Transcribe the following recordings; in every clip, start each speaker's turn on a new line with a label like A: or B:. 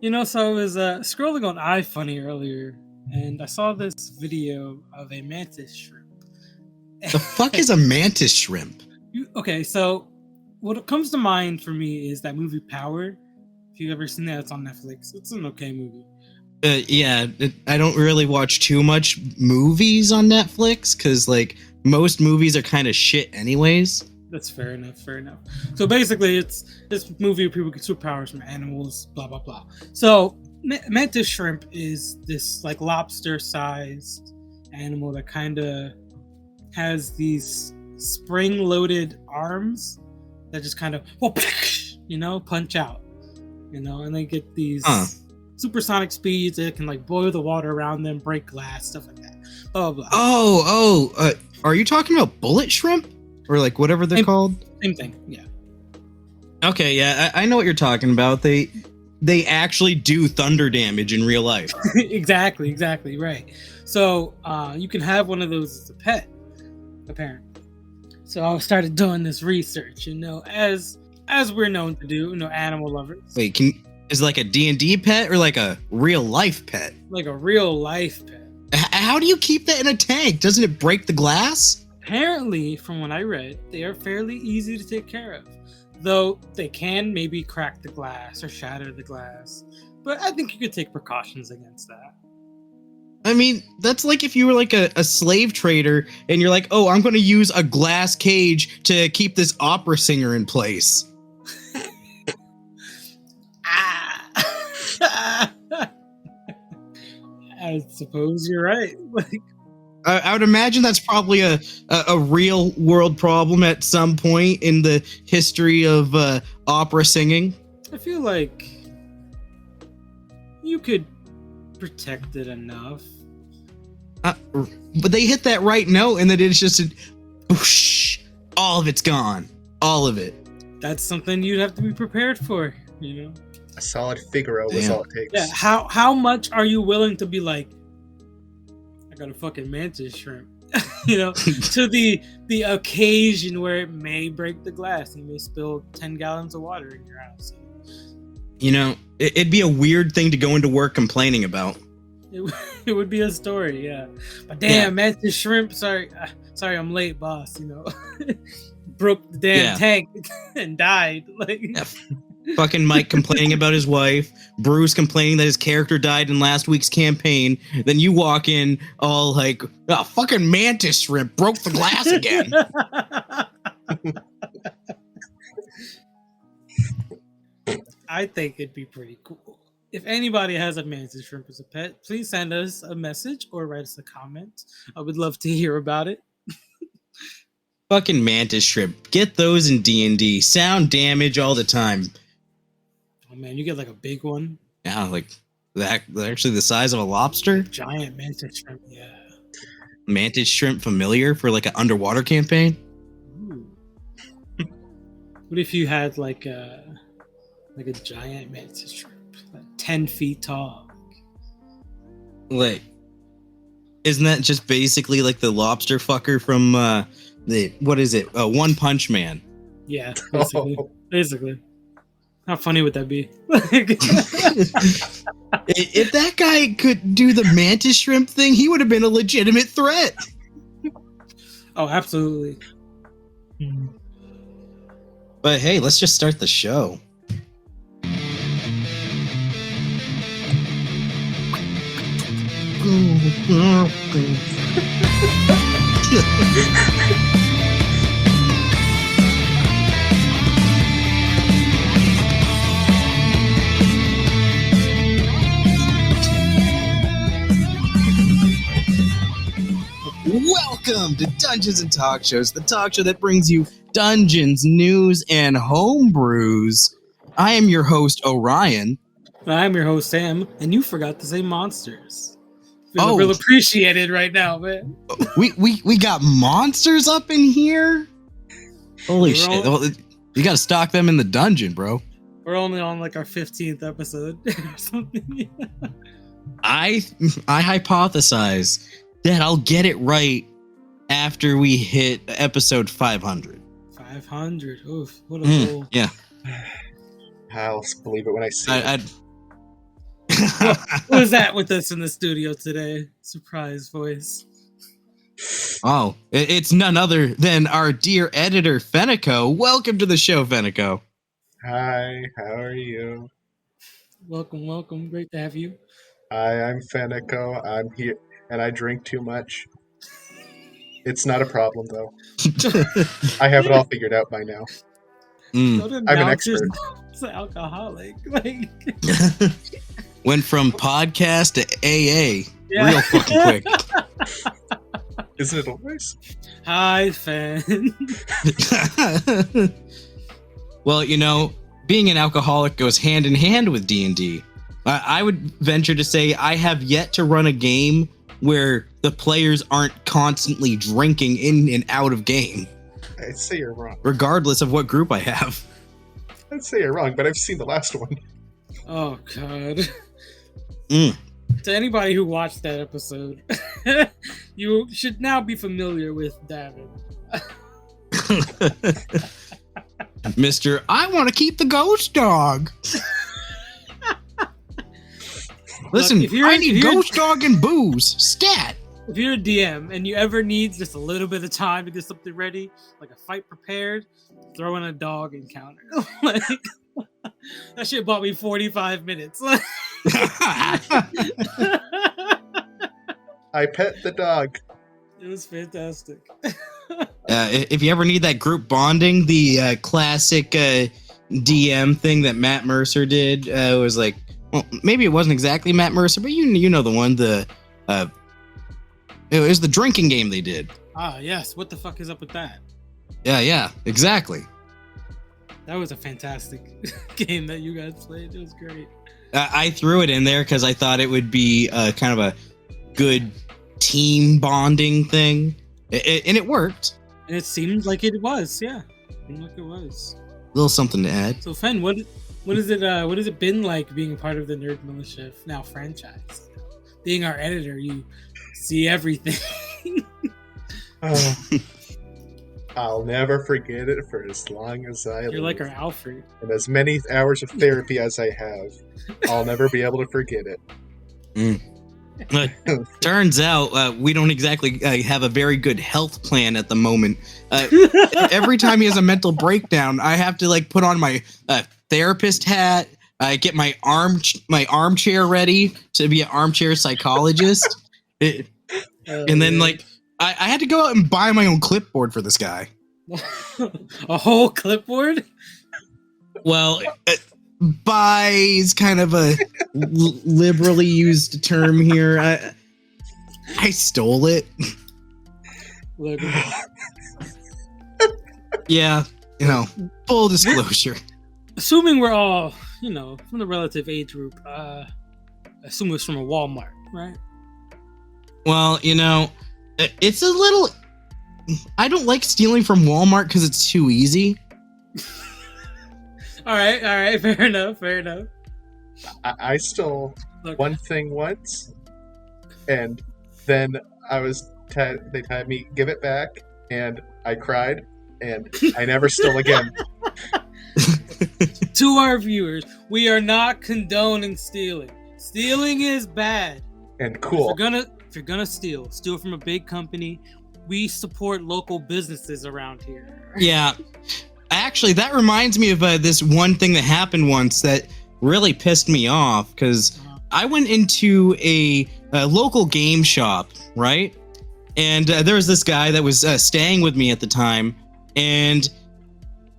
A: So I was scrolling on iFunny earlier, and I saw this video of a mantis shrimp.
B: The fuck is a mantis shrimp?
A: Okay, so what comes to mind for me is that movie Power. If you've ever seen that, it's on Netflix. It's an okay movie.
B: I don't really watch too much movies on Netflix because, like, most movies are kind of shit anyways.
A: That's fair enough. So basically, it's this movie where people get superpowers from animals, blah, blah, blah. So mantis shrimp is this, like, lobster-sized animal that kind of has these spring-loaded arms that just kind of, punch out, and they get these supersonic speeds that can, like, boil the water around them, break glass, stuff like that. Blah, blah,
B: blah. Are you talking about bullet shrimp? Or, like, whatever they're called?
A: Same thing, yeah.
B: Okay, yeah, I know what you're talking about. They actually do thunder damage in real life.
A: Exactly, right. So, you can have one of those as a pet, apparently. So I started doing this research, as we're known to do, animal lovers.
B: Wait, is it like a D&D pet or like a real life pet?
A: Like a real life pet.
B: How do you keep that in a tank? Doesn't it break the glass?
A: Apparently, from what I read, they are fairly easy to take care of. Though they can maybe crack the glass or shatter the glass. But I think you could take precautions against that.
B: I mean, that's like if you were like a slave trader and you're like, oh, I'm going to use a glass cage to keep this opera singer in place.
A: I suppose you're right.
B: I would imagine that's probably a real world problem at some point in the history of opera singing.
A: I feel like you could protect it enough.
B: But they hit that right note and then it's just whoosh, all of it's gone. All of it.
A: That's something you'd have to be prepared for,
C: A solid Figaro is all it takes.
A: Yeah, how much are you willing to be like, I got a fucking mantis shrimp, to the occasion where it may break the glass and you may spill 10 gallons of water in your house.
B: It'd be a weird thing to go into work complaining about.
A: It would be a story, yeah. But damn, mantis shrimp, sorry I'm late, boss, broke the damn tank and died.
B: Fucking Mike complaining about his wife, Bruce complaining that his character died in last week's campaign, then you walk in all like, oh, fucking mantis shrimp broke the glass again.
A: I think it'd be pretty cool. If anybody has a mantis shrimp as a pet, please send us a message or write us a comment. I would love to hear about it.
B: Fucking mantis shrimp. Get those in D&D. Sound damage all the time.
A: Oh man, you get like a big one.
B: Yeah, like that. Actually, the size of a lobster.
A: Giant mantis shrimp. Yeah.
B: Mantis shrimp familiar for like an underwater campaign.
A: Ooh. What if you had like a giant mantis shrimp, like 10 feet tall?
B: Like, isn't that just basically like the lobster fucker from One Punch Man?
A: Yeah, basically. How funny would that be?
B: If that guy could do the mantis shrimp thing, he would have been a legitimate threat.
A: Oh, absolutely.
B: But hey, let's just start the show. Welcome to Dungeons and Talkshows, the talk show that brings you dungeons, news, and homebrews. I am your host, Orion.
A: I'm your host, Sam, and you forgot to say monsters. Feeling real appreciated right now, man.
B: We got monsters up in here? Holy shit. You gotta stock them in the dungeon, bro.
A: We're only on like our 15th episode or something.
B: I hypothesize that I'll get it right after we hit episode 500.
A: 500? Oof, what a goal.
B: Yeah.
C: I'll believe it when I see it.
A: Who is that with us in the studio today? Surprise voice.
B: Oh, it's none other than our dear editor, Fxnneco. Welcome to the show, Fxnneco.
C: Hi, how are you?
A: Welcome. Great to have you.
C: Hi, I'm Fxnneco. I'm here, and I drink too much. It's not a problem, though. I have it all figured out by now.
A: I'm
C: an expert.
A: It's an alcoholic. Like,
B: went from podcast to AA real fucking quick.
C: Isn't it always?
A: Hi, fan.
B: Well, you know, being an alcoholic goes hand in hand with D&D. I would venture to say I have yet to run a game where the players aren't constantly drinking in and out of game.
C: I'd say you're wrong.
B: Regardless of what group I have.
C: I'd say you're wrong, but I've seen the last one.
A: Oh, God. To anybody who watched that episode, you should now be familiar with David.
B: Mr. I want to keep the ghost dog. Listen,
A: Look,
B: I need ghost dog and booze. Stat.
A: If you're a DM and you ever need just a little bit of time to get something ready, like a fight prepared, throw in a dog encounter. Like, that shit bought me 45 minutes.
C: I pet the dog.
A: It was fantastic.
B: If you ever need that group bonding, the classic DM thing that Matt Mercer did was like, well, maybe it wasn't exactly Matt Mercer, but you know the one, it was the drinking game they did.
A: Ah, yes. What the fuck is up with that?
B: Yeah, exactly.
A: That was a fantastic game that you guys played. It was great.
B: I threw it in there because I thought it would be kind of a good team bonding thing, and it worked.
A: And it seemed like it was, yeah. It seemed like it was.
B: A little something to add.
A: So, Fen, what has it been like being a part of the Nerd Militia now franchise? Being our editor, you see everything.
C: I'll never forget it for as long as I live.
A: You're like our Alfred.
C: And as many hours of therapy as I have, I'll never be able to forget it.
B: Turns out we don't exactly have a very good health plan at the moment. Every time he has a mental breakdown, I have to like put on my therapist hat. I get my armchair ready to be an armchair psychologist. And then like I had to go out and buy my own clipboard for this guy.
A: A whole clipboard?
B: Well, buy is kind of a liberally used term here. I stole it. Yeah, you know, full disclosure.
A: Assuming we're all, you know, from the relative age group, assume it's from a Walmart, right?
B: Well, you know, it's a little... I don't like stealing from Walmart because it's too easy.
A: All right, fair enough.
C: I stole one thing once, and then they had me give it back, and I cried, and I never stole again.
A: To our viewers, we are not condoning stealing. Stealing is bad.
C: And cool.
A: If you're gonna steal from a big company. We support local businesses around here. Yeah.
B: Actually, that reminds me of this one thing that happened once that really pissed me off, because I went into a local game shop, right? And there was this guy that was staying with me at the time, and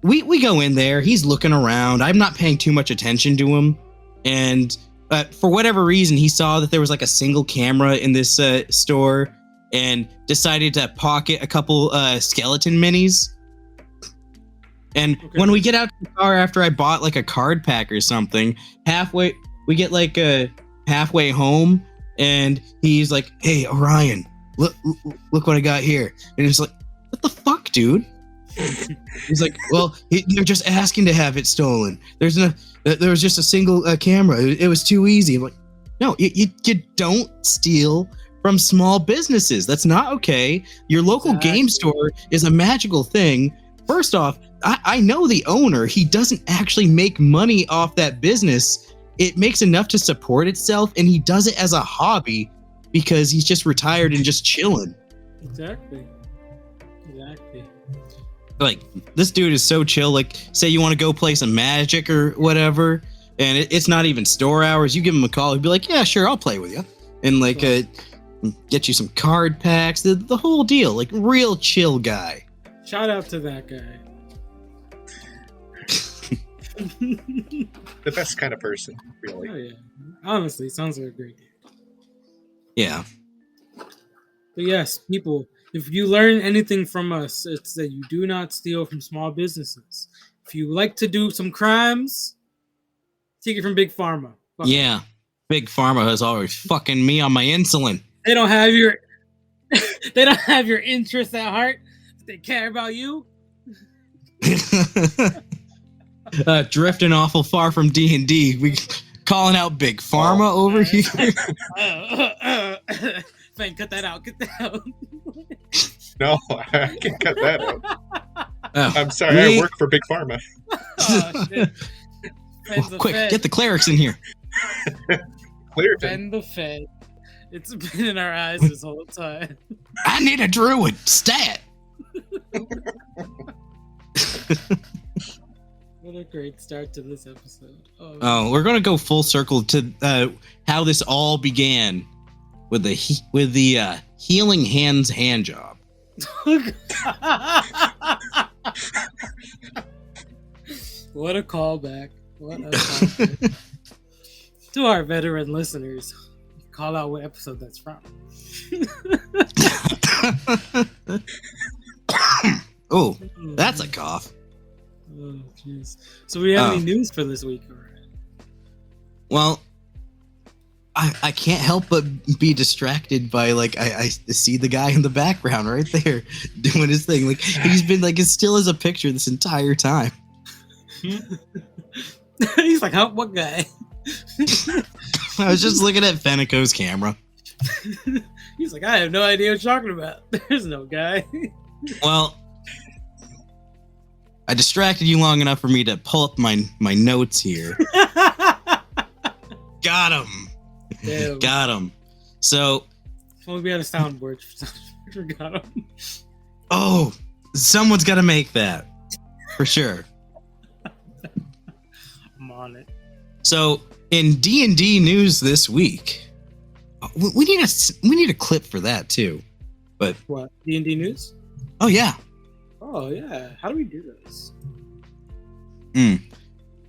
B: we go in there. He's looking around. I'm not paying too much attention to him, and for whatever reason, he saw that there was like a single camera in this store, and decided to pocket a couple skeleton minis. And when we get out to the car after I bought like a card pack or something, we get like halfway home, and he's like, "Hey, Orion, look what I got here." And it's like, "What the fuck, dude?" He's like, "Well, they're just asking to have it stolen. There was just a single camera. It was too easy." I'm like, "No, you don't steal from small businesses. That's not okay. Your local game store is a magical thing. First off, I know the owner. He doesn't actually make money off that business. it makes enough to support itself, and he does it as a hobby because he's just retired and just chilling.
A: Exactly.
B: Like, this dude is so chill. Like, say you want to go play some Magic or whatever, and it's not even store hours. You give him a call, he'd be like, yeah, sure, I'll play with you. And like, get you some card packs, the whole deal. Like, real chill guy.
A: Shout out to that guy.
C: The best kind of person, really.
A: Oh, yeah. Honestly, sounds like a great dude.
B: Yeah.
A: But yes, people, if you learn anything from us, it's that you do not steal from small businesses. If you like to do some crimes, take it from Big Pharma. Fuck
B: yeah.
A: it.
B: Big Pharma has always fucking me on my insulin.
A: They don't have your they don't have your interests at heart. They care about you.
B: Drifting awful far from D&D. We calling out Big Pharma over here.
A: Fine, cut that out. Cut that out.
C: No, I can cut that out.
B: Oh,
C: I'm sorry, I work for Big Pharma.
A: Oh, shit.
B: Quick, get the clerics in here.
C: Clear
A: Fend the Fed. It's been in our eyes this whole time.
B: I need a druid. Stat.
A: What a great start to this episode.
B: Oh, we're gonna go full circle to how this all began with the healing hands hand job.
A: What a callback! What a callback. To our veteran listeners, call out what episode that's from.
B: Oh, that's a cough.
A: Oh, jeez. So we have any news for this week, alright?
B: Well, I can't help but be distracted by, like, I see the guy in the background right there doing his thing. Like, he's been like as still as a picture this entire time.
A: He's like, what guy?
B: I was just looking at Fxnneco's camera.
A: He's like, I have no idea what you're talking about. There's no guy.
B: Well, I distracted you long enough for me to pull up my notes here. Got him.
A: Damn.
B: Got him. So,
A: If only we had a soundboard. Got him.
B: Oh, someone's got to make that for sure.
A: I'm on it.
B: So, in D&D news this week, we need a clip for that too. But
A: What? D&D news?
B: oh yeah,
A: Oh yeah. How do we do this?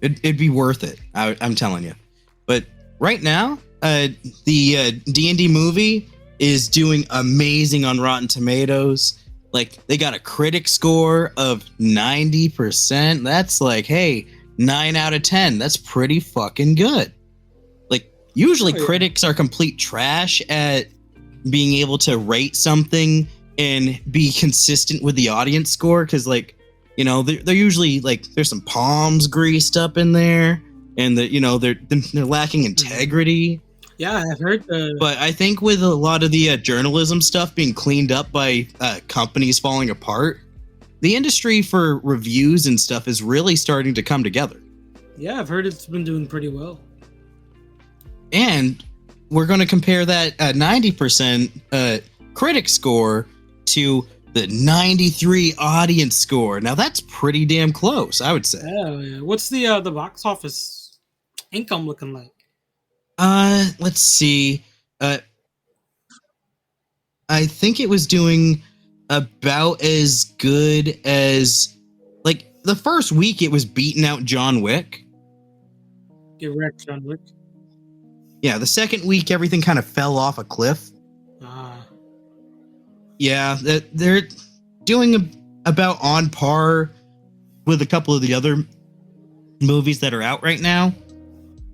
B: it'd be worth it. I'm telling you. But right now, the D&D movie is doing amazing on Rotten Tomatoes. Like, they got a critic score of 90%. That's like, hey, 9 out of 10. That's pretty fucking good. Like, usually critics are complete trash at being able to rate something and be consistent with the audience score. Cause, like, you know, they're usually like, there's some palms greased up in there, and they're lacking integrity.
A: Yeah, I've heard
B: But I think with a lot of the journalism stuff being cleaned up by companies falling apart, the industry for reviews and stuff is really starting to come together.
A: Yeah, I've heard it's been doing pretty well.
B: And we're going to compare that 90% critic score to the 93 audience score. Now that's pretty damn close, I would say.
A: Yeah. What's the box office income looking like?
B: Let's see. I think it was doing about as good as, like, the first week it was beating out John Wick.
A: Get wrecked, John Wick.
B: Yeah, the second week everything kind of fell off a cliff. Yeah, they're doing about on par with a couple of the other movies that are out right now,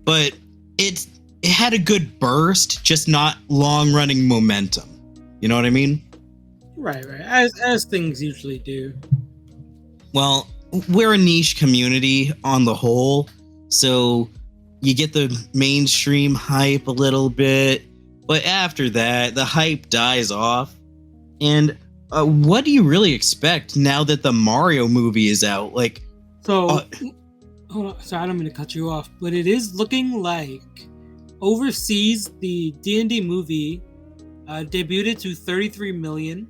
B: but it had a good burst, just not long-running momentum. You know what I mean?
A: Right. As things usually do.
B: Well, we're a niche community on the whole, so you get the mainstream hype a little bit, but after that, the hype dies off. And what do you really expect now that the Mario movie is out? Like,
A: So hold on, sorry, I don't mean to cut you off, but it is looking like overseas the D&D movie debuted to 33 million,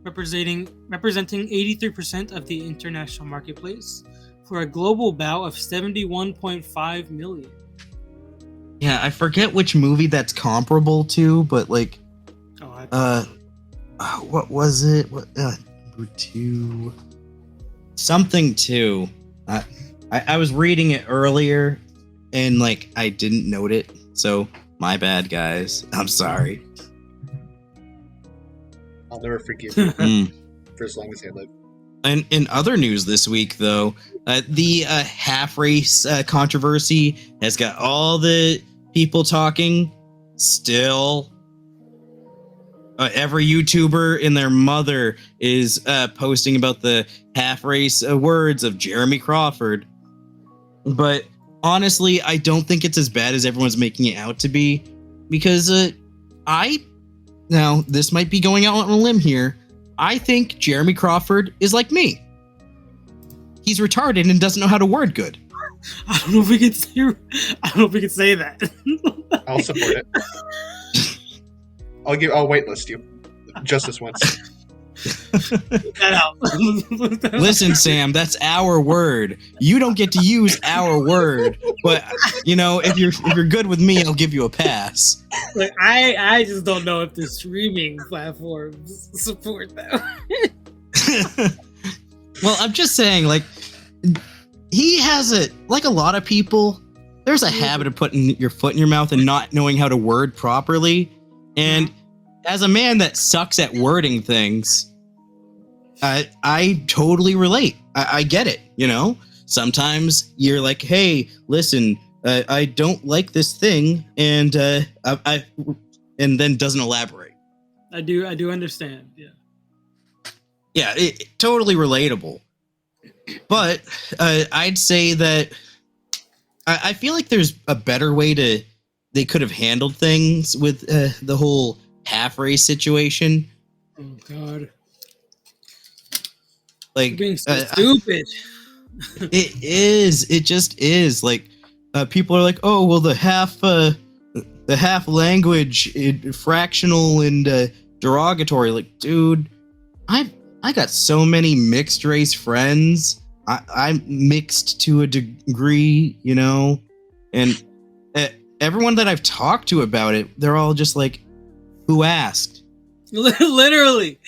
A: representing 83% of the international marketplace, for a global bout of 71.5 million.
B: Yeah, I forget which movie that's comparable to, but like, what was it? What two? Something two. I was reading it earlier, and like I didn't note it, so my bad, guys. I'm sorry.
C: I'll never forgive you for as long as I live.
B: And in other news this week, though, the half race controversy has got all the people talking. Still, every YouTuber and their mother is posting about the half race words of Jeremy Crawford. But honestly, I don't think it's as bad as everyone's making it out to be, because now this might be going out on a limb here. I think Jeremy Crawford is like me. He's retarded and doesn't know how to word good.
A: I don't know if we can say that.
C: I'll support it. I'll waitlist you. Just this once.
A: That out.
B: Listen, Sam, that's our word. You don't get to use our word, but if you're good with me, I'll give you a pass.
A: Like I just don't know if the streaming platforms support that.
B: Well, I'm just saying, like, he has like a lot of people, there's a habit of putting your foot in your mouth and not knowing how to word properly. And as a man that sucks at wording things, I totally relate. I get it. Sometimes you're like, hey, listen, I don't like this thing, and and then doesn't elaborate.
A: I do understand.
B: Yeah, totally relatable. But I'd say that I feel like there's a better way they could have handled things with the whole half race situation.
A: Oh God.
B: Like,
A: you're being so stupid.
B: It is. It just is. Like, people are like, oh, well, the half language, fractional and derogatory. Like, dude, I got so many mixed race friends. I'm mixed to a degree, and everyone that I've talked to about it, they're all just like, who asked?
A: Literally,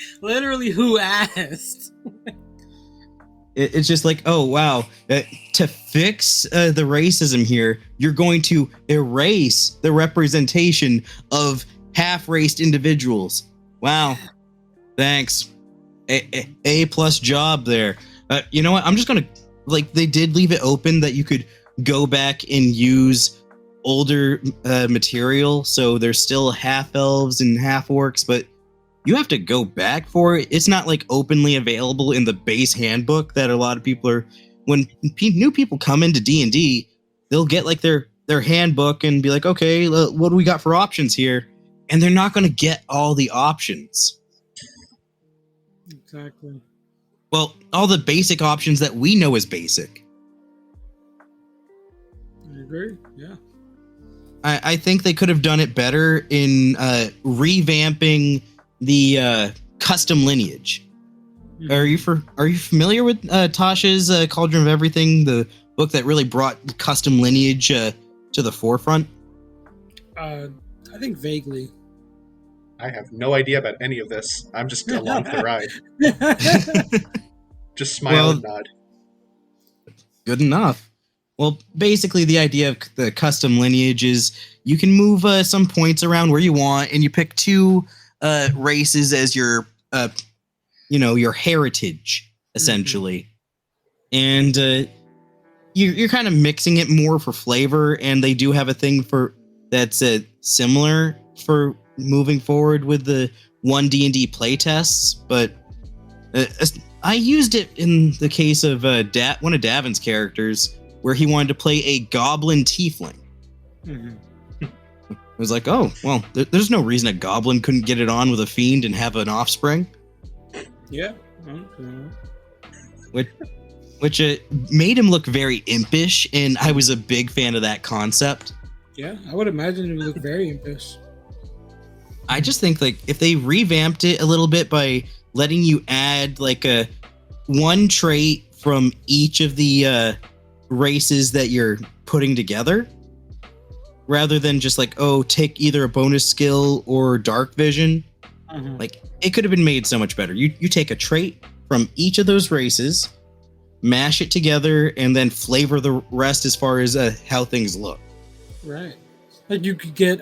A: who asked?
B: It's just like, oh, wow. To fix the racism here, you're going to erase the representation of half-raced individuals. Wow. Thanks. A plus job there. You know what? I'm just going to, like, they did leave it open that you could go back and use older material. So there's still half elves and half orcs, but you have to go back for it. It's not like openly available in the base handbook that a lot of people are. When new people come into D&D, they'll get like their handbook and be like, okay, what do we got for options here? And they're not going to get all the options.
A: Exactly.
B: Well, all the basic options that we know is basic.
A: I agree. Yeah.
B: I think they could have done it better in revamping the custom lineage. Mm-hmm. Are you familiar with Tasha's Cauldron of Everything, the book that really brought custom lineage to the forefront?
A: I think vaguely.
C: I have no idea about any of this. I'm just along for the ride. Just smile and nod.
B: Good enough. Well, basically the idea of the custom lineage is you can move some points around where you want, and you pick two races as your your heritage, essentially. Mm-hmm. And you're kind of mixing it more for flavor, and they do have a thing for that's similar for moving forward with the 1D&D playtests, but I used it in the case of one of Davin's characters where he wanted to play a goblin tiefling. Mm-hmm. I was like, oh, well, there's no reason a goblin couldn't get it on with a fiend and have an offspring.
A: Yeah.
B: which made him look very impish, and I was a big fan of that concept.
A: Yeah, I would imagine it would look very impish.
B: I just think like if they revamped it a little bit by letting you add like a one trait from each of the races that you're putting together, rather than just like, oh, take either a bonus skill or dark vision, like it could have been made so much better. You take a trait from each of those races, mash it together, and then flavor the rest as far as how things look.
A: Right. Like you could get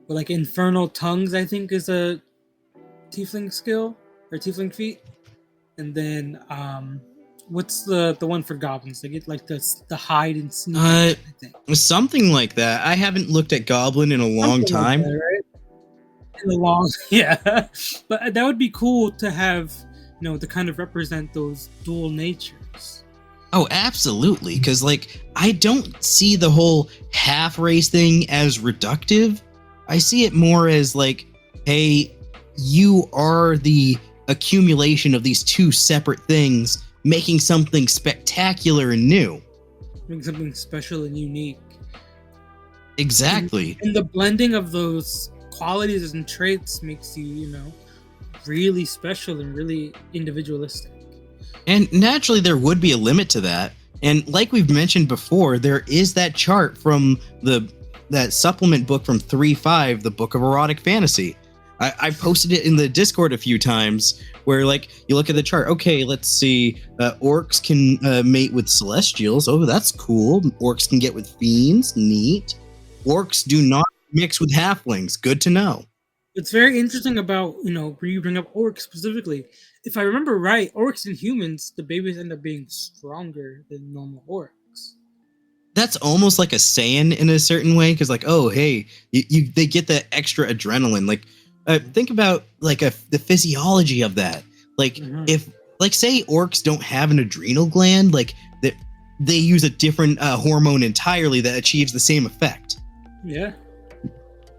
A: like Infernal Tongues, I think, is a tiefling skill or tiefling feat. And then what's the one for goblins? They get like the hide and sneak. I think
B: something like that. I haven't looked at goblin in a long time.
A: Like that, right? In a long, yeah. But that would be cool to have, to kind of represent those dual natures.
B: Oh, absolutely. Because like I don't see the whole half race thing as reductive. I see it more as like, hey, you are the accumulation of these two separate things, making something spectacular and new.
A: Making something special and unique.
B: Exactly.
A: And the blending of those qualities and traits makes you, really special and really individualistic.
B: And naturally, there would be a limit to that. And like we've mentioned before, there is that chart from that supplement book from 3.5, the Book of Erotic Fantasy. I posted it in the Discord a few times where like you look at the chart. Okay, let's see. Orcs can mate with celestials. Oh, that's cool. Orcs can get with fiends. Neat. Orcs do not mix with halflings. Good to know.
A: It's very interesting about, where you bring up orcs specifically. If I remember right, orcs and humans, the babies end up being stronger than normal orcs.
B: That's almost like a Saiyan in a certain way, because like, oh, hey, they get that extra adrenaline. Like, think about like the physiology of that. Like, if like say orcs don't have an adrenal gland, like they use a different hormone entirely that achieves the same effect.
A: Yeah.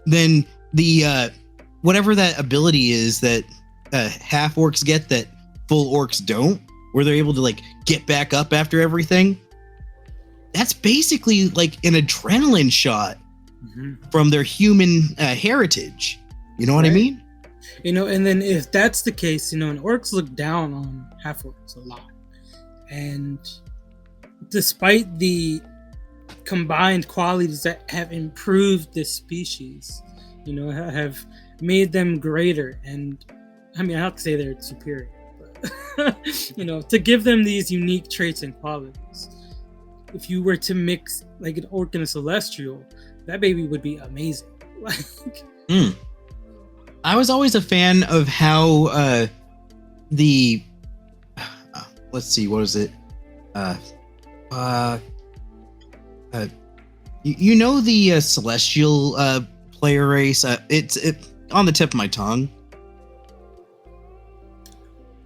B: Then the whatever that ability is that half orcs get that full orcs don't, where they're able to like get back up after everything. That's basically like an adrenaline shot from their human heritage. You know what I mean?
A: And then if that's the case, and orcs look down on half orcs a lot. And despite the combined qualities that have improved this species, have made them greater. And I mean, I have to say they're superior, but to give them these unique traits and qualities. If you were to mix like an orc and a celestial, that baby would be amazing.
B: I was always a fan of how let's see, what is it? The celestial player race. It's on the tip of my tongue.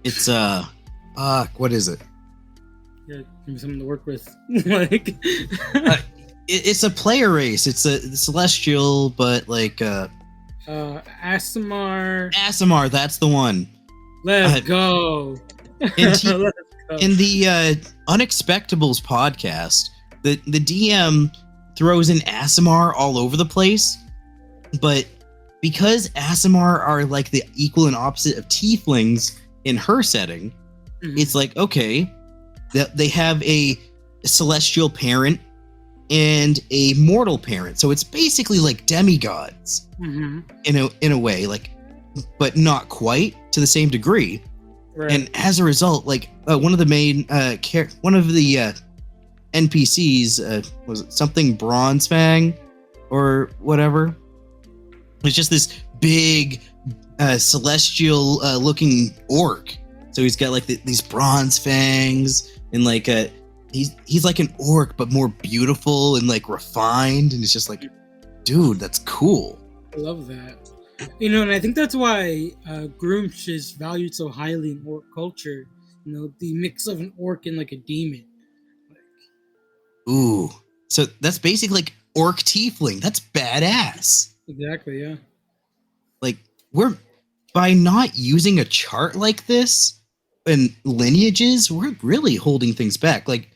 B: It's what is it?
A: Yeah, give me something to work with. Like,
B: it's a player race. It's a celestial, but like
A: Aasimar.
B: Aasimar, that's the one.
A: Let's go.
B: In the Unexpectables podcast, the DM throws in Aasimar all over the place, but because Aasimar are like the equal and opposite of tieflings in her setting, it's like, okay, they have a celestial parent and a mortal parent, so it's basically like demigods in a way, like, but not quite to the same degree. Right. And as a result, like one of the main NPCs was it something Bronzefang or whatever. It's just this big celestial looking orc. So he's got like these bronze fangs, and like he's like an orc but more beautiful and like refined, and it's just like, dude, that's cool.
A: I love that. And I think that's why Groomsh is valued so highly in orc culture. The mix of an orc and like a demon.
B: Ooh, so that's basically like orc tiefling. That's badass.
A: Exactly, yeah.
B: Like, we're by not using a chart like this, and lineages, we're really holding things back. Like,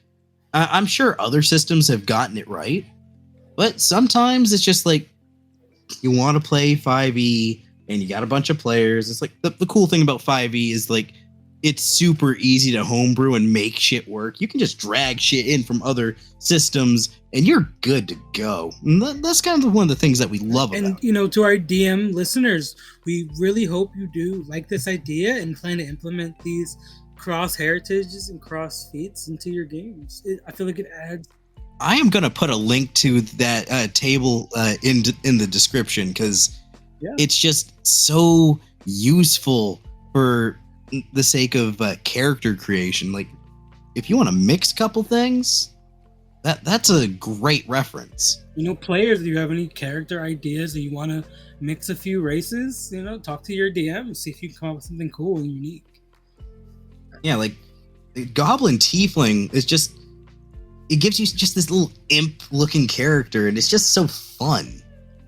B: I'm sure other systems have gotten it right, but sometimes it's just like you want to play 5e and you got a bunch of players. It's like the cool thing about 5e is like it's super easy to homebrew and make shit work. You can just drag shit in from other systems and you're good to go. And that's kind of one of the things that we love about it.
A: And, to our DM listeners, we really hope you do like this idea and plan to implement these cross heritages and cross feats into your games. I feel like it adds.
B: I am going to put a link to that table in the description because it's just so useful for the sake of character creation. Like, if you want to mix a couple things, that's a great reference.
A: Players, do you have any character ideas, or you want to mix a few races? Talk to your DM, see if you can come up with something cool and unique.
B: Yeah, like Goblin Tiefling is just, it gives you just this little imp-looking character, and it's just so fun.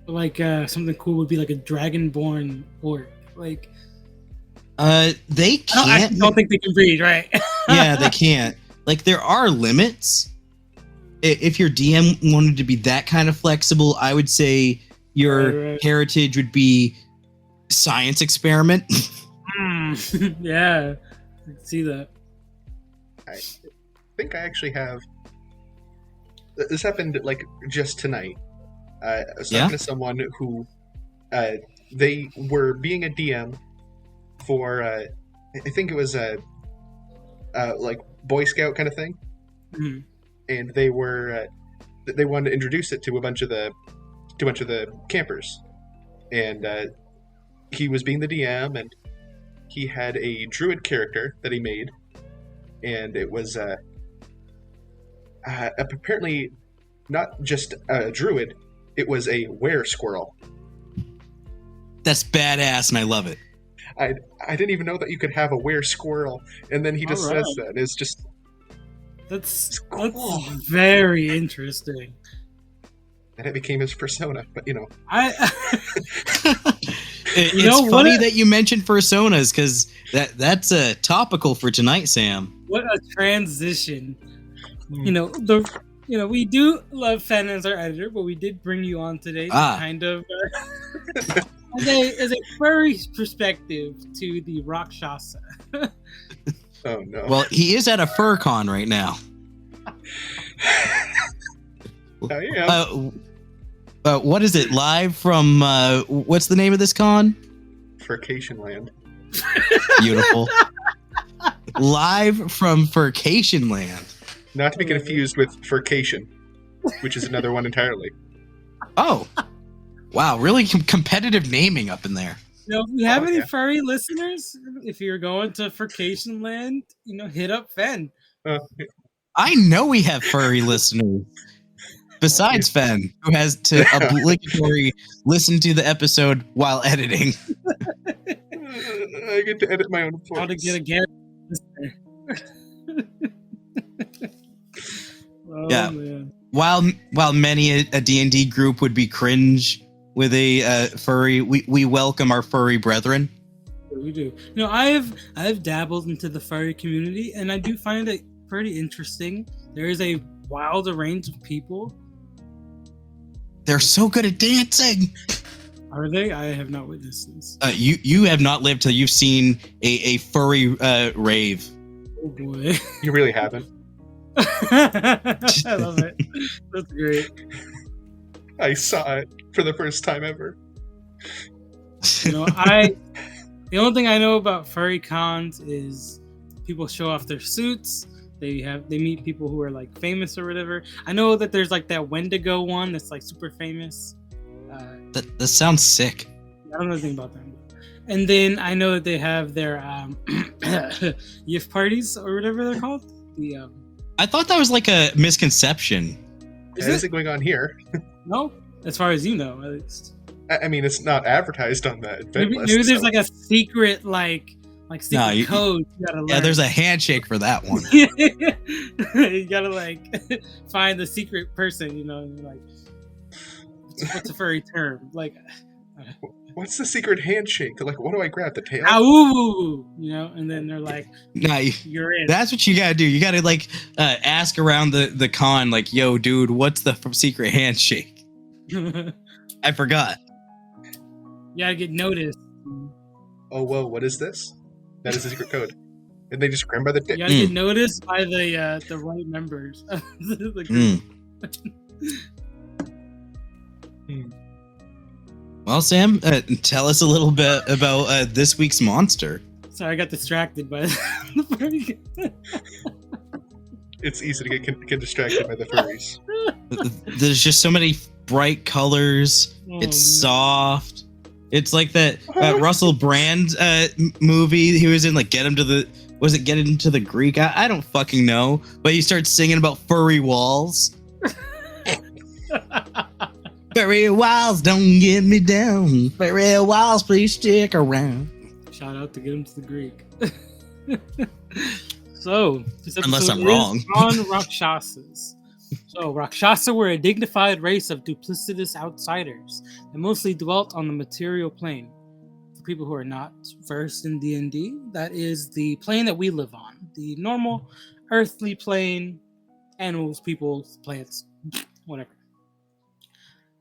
A: Like something cool would be like a Dragonborn orc. Like,
B: they can't.
A: I don't think they can breed, right?
B: Yeah, they can't. Like, there are limits. If your DM wanted to be that kind of flexible, I would say your heritage would be science experiment.
A: Yeah, I can see that.
C: I think I actually have. This happened like just tonight. I was talking to someone who they were being a DM for I think it was a like Boy Scout kind of thing, and they were they wanted to introduce it to a bunch of the campers, and he was being the DM, and he had a druid character that he made, and it was apparently not just a druid, it was a were-squirrel.
B: That's badass, and I love it.
C: I didn't even know that you could have a were-squirrel, and then he just says that. It's just...
A: That's very interesting.
C: And it became his persona, but
B: It's funny that you mentioned personas, because that's topical for tonight, Sam.
A: What a transition. We do love Fen as our editor, but we did bring you on today to kind of as a furry perspective to the Rakshasa.
C: Oh no!
B: Well, he is at a fur con right now.
C: Oh yeah.
B: What is it? Live from what's the name of this con?
C: Furcation Land.
B: Beautiful. Live from Furcation Land.
C: Not to be confused with Furcation, which is another one entirely.
B: Oh, wow! Really competitive naming up in there.
A: If we have any furry listeners, if you're going to Furcation Land, hit up Fen.
B: I know we have furry listeners. Besides Fen, who has to obligatory listen to the episode while editing.
C: I get to edit my own voice.
A: How to get a Gary listener.
B: Yeah.
A: Man.
B: While many a D&D group would be cringe with a furry, we welcome our furry brethren.
A: We do. I've dabbled into the furry community, and I do find it pretty interesting. There is a wild range of people.
B: They're so good at dancing.
A: Are they? I have not witnessed this.
B: You have not lived till you've seen a furry rave.
A: Oh boy.
C: You really haven't.
A: I love it. That's great.
C: I saw it for the first time ever.
A: The only thing I know about furry cons is people show off their suits. They meet people who are like famous or whatever. I know that there's like that Wendigo one that's like super famous.
B: That sounds sick.
A: I don't know anything about them. And then I know that they have their YIF parties or whatever they're called.
B: I thought that was like a misconception.
C: Is it going on here?
A: No, as far as you know, at least.
C: I mean, it's not advertised on the event list.
A: Maybe there's like a secret secret code you gotta learn.
B: Yeah, there's a handshake for that one.
A: You gotta find the secret person, like what's a furry term? Like
C: What's the secret handshake? Like, what do I grab? The tail?
A: Ow! And then they're like,
B: Nah,
A: "You're in."
B: that's what you gotta do. You gotta like ask around the con, like, "Yo, dude, what's the secret handshake?" I forgot.
A: You gotta get noticed.
C: Oh, whoa, what is this? That is a secret code. And they just grab by the dick.
A: You gotta get noticed by the right members of the group.
B: Well, Sam, tell us a little bit about this week's monster.
A: Sorry, I got distracted by the furry.
C: It's easy to get distracted by the furries.
B: There's just so many bright colors. It's soft. It's like that Russell Brand movie he was in, like Get Him to the Greek? I don't fucking know. But he starts singing about furry walls. Furry walls, don't get me down. Furry walls, please stick around.
A: Shout out to Get Him to the Greek. So, this
B: unless I'm
A: is
B: wrong,
A: on Rakshasas. So, Rakshasa were a dignified race of duplicitous outsiders that mostly dwelt on the material plane. For people who are not versed in D&D, that is the plane that we live on. The normal earthly plane, animals, people, plants, whatever.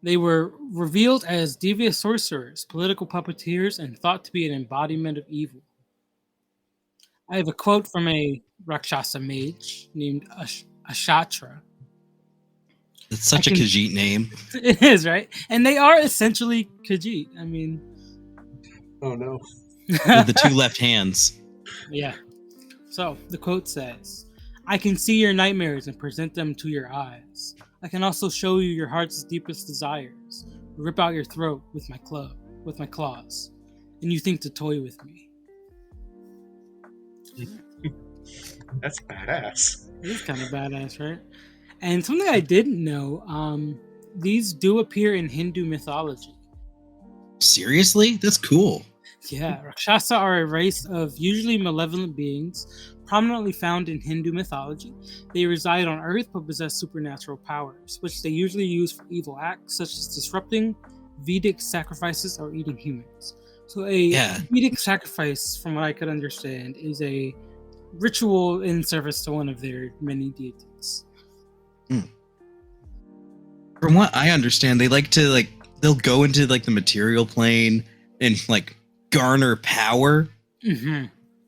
A: They were revealed as devious sorcerers, political puppeteers, and thought to be an embodiment of evil. I have a quote from a Rakshasa mage named Ashatra.
B: It's such a Khajiit name.
A: It is, right? And they are essentially Khajiit. I mean...
C: Oh, no.
B: With the two left hands.
A: Yeah. So, the quote says, "I can see your nightmares and present them to your eyes. I can also show you your heart's deepest desires. Rip out your throat with my claws. And you think to toy with me."
C: That's badass.
A: It is kind of badass, right? And something I didn't know, these do appear in Hindu mythology.
B: Seriously? That's cool.
A: Yeah, Rakshasa are a race of usually malevolent beings, prominently found in Hindu mythology. They reside on Earth but possess supernatural powers, which they usually use for evil acts such as disrupting Vedic sacrifices or eating humans. So Vedic sacrifice, from what I could understand, is a ritual in service to one of their many deities.
B: From what I understand, they like to they'll go into the material plane and garner power.
A: Mm-hmm.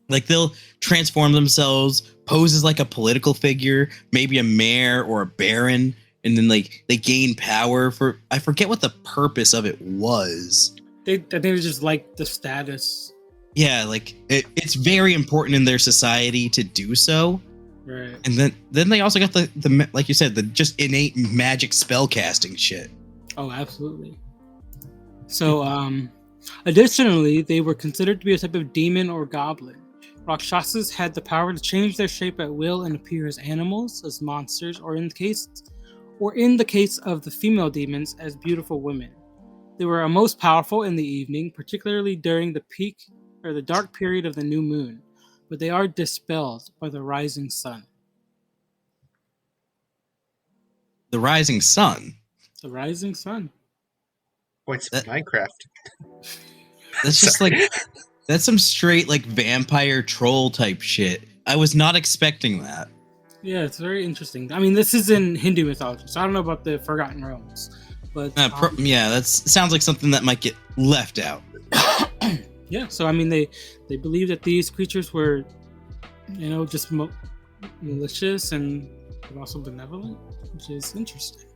B: Like they'll transform themselves, pose as a political figure, maybe a mayor or a baron, and then they gain power for, I forget what the purpose of it was.
A: I think it was just the status.
B: Yeah, it's very important in their society to do so.
A: Right.
B: And then they also got the like you said, the just innate magic spell casting shit.
A: Oh, absolutely. So, additionally, they were considered to be a type of demon or goblin. Rakshasas had the power to change their shape at will and appear as animals, as monsters, or in the case of the female demons, as beautiful women. They were most powerful in the evening, particularly during the peak or the dark period of the new moon, but they are dispelled by the rising sun.
B: The rising sun?
A: The rising sun.
C: Boy, it's Minecraft.
B: That's just that's some straight vampire troll type shit. I was not expecting that.
A: Yeah, it's very interesting. I mean, this is in Hindu mythology, so I don't know about the Forgotten Realms, but
B: yeah, that sounds like something that might get left out.
A: Yeah, so I mean, they believe that these creatures were, just malicious and also benevolent, which is interesting.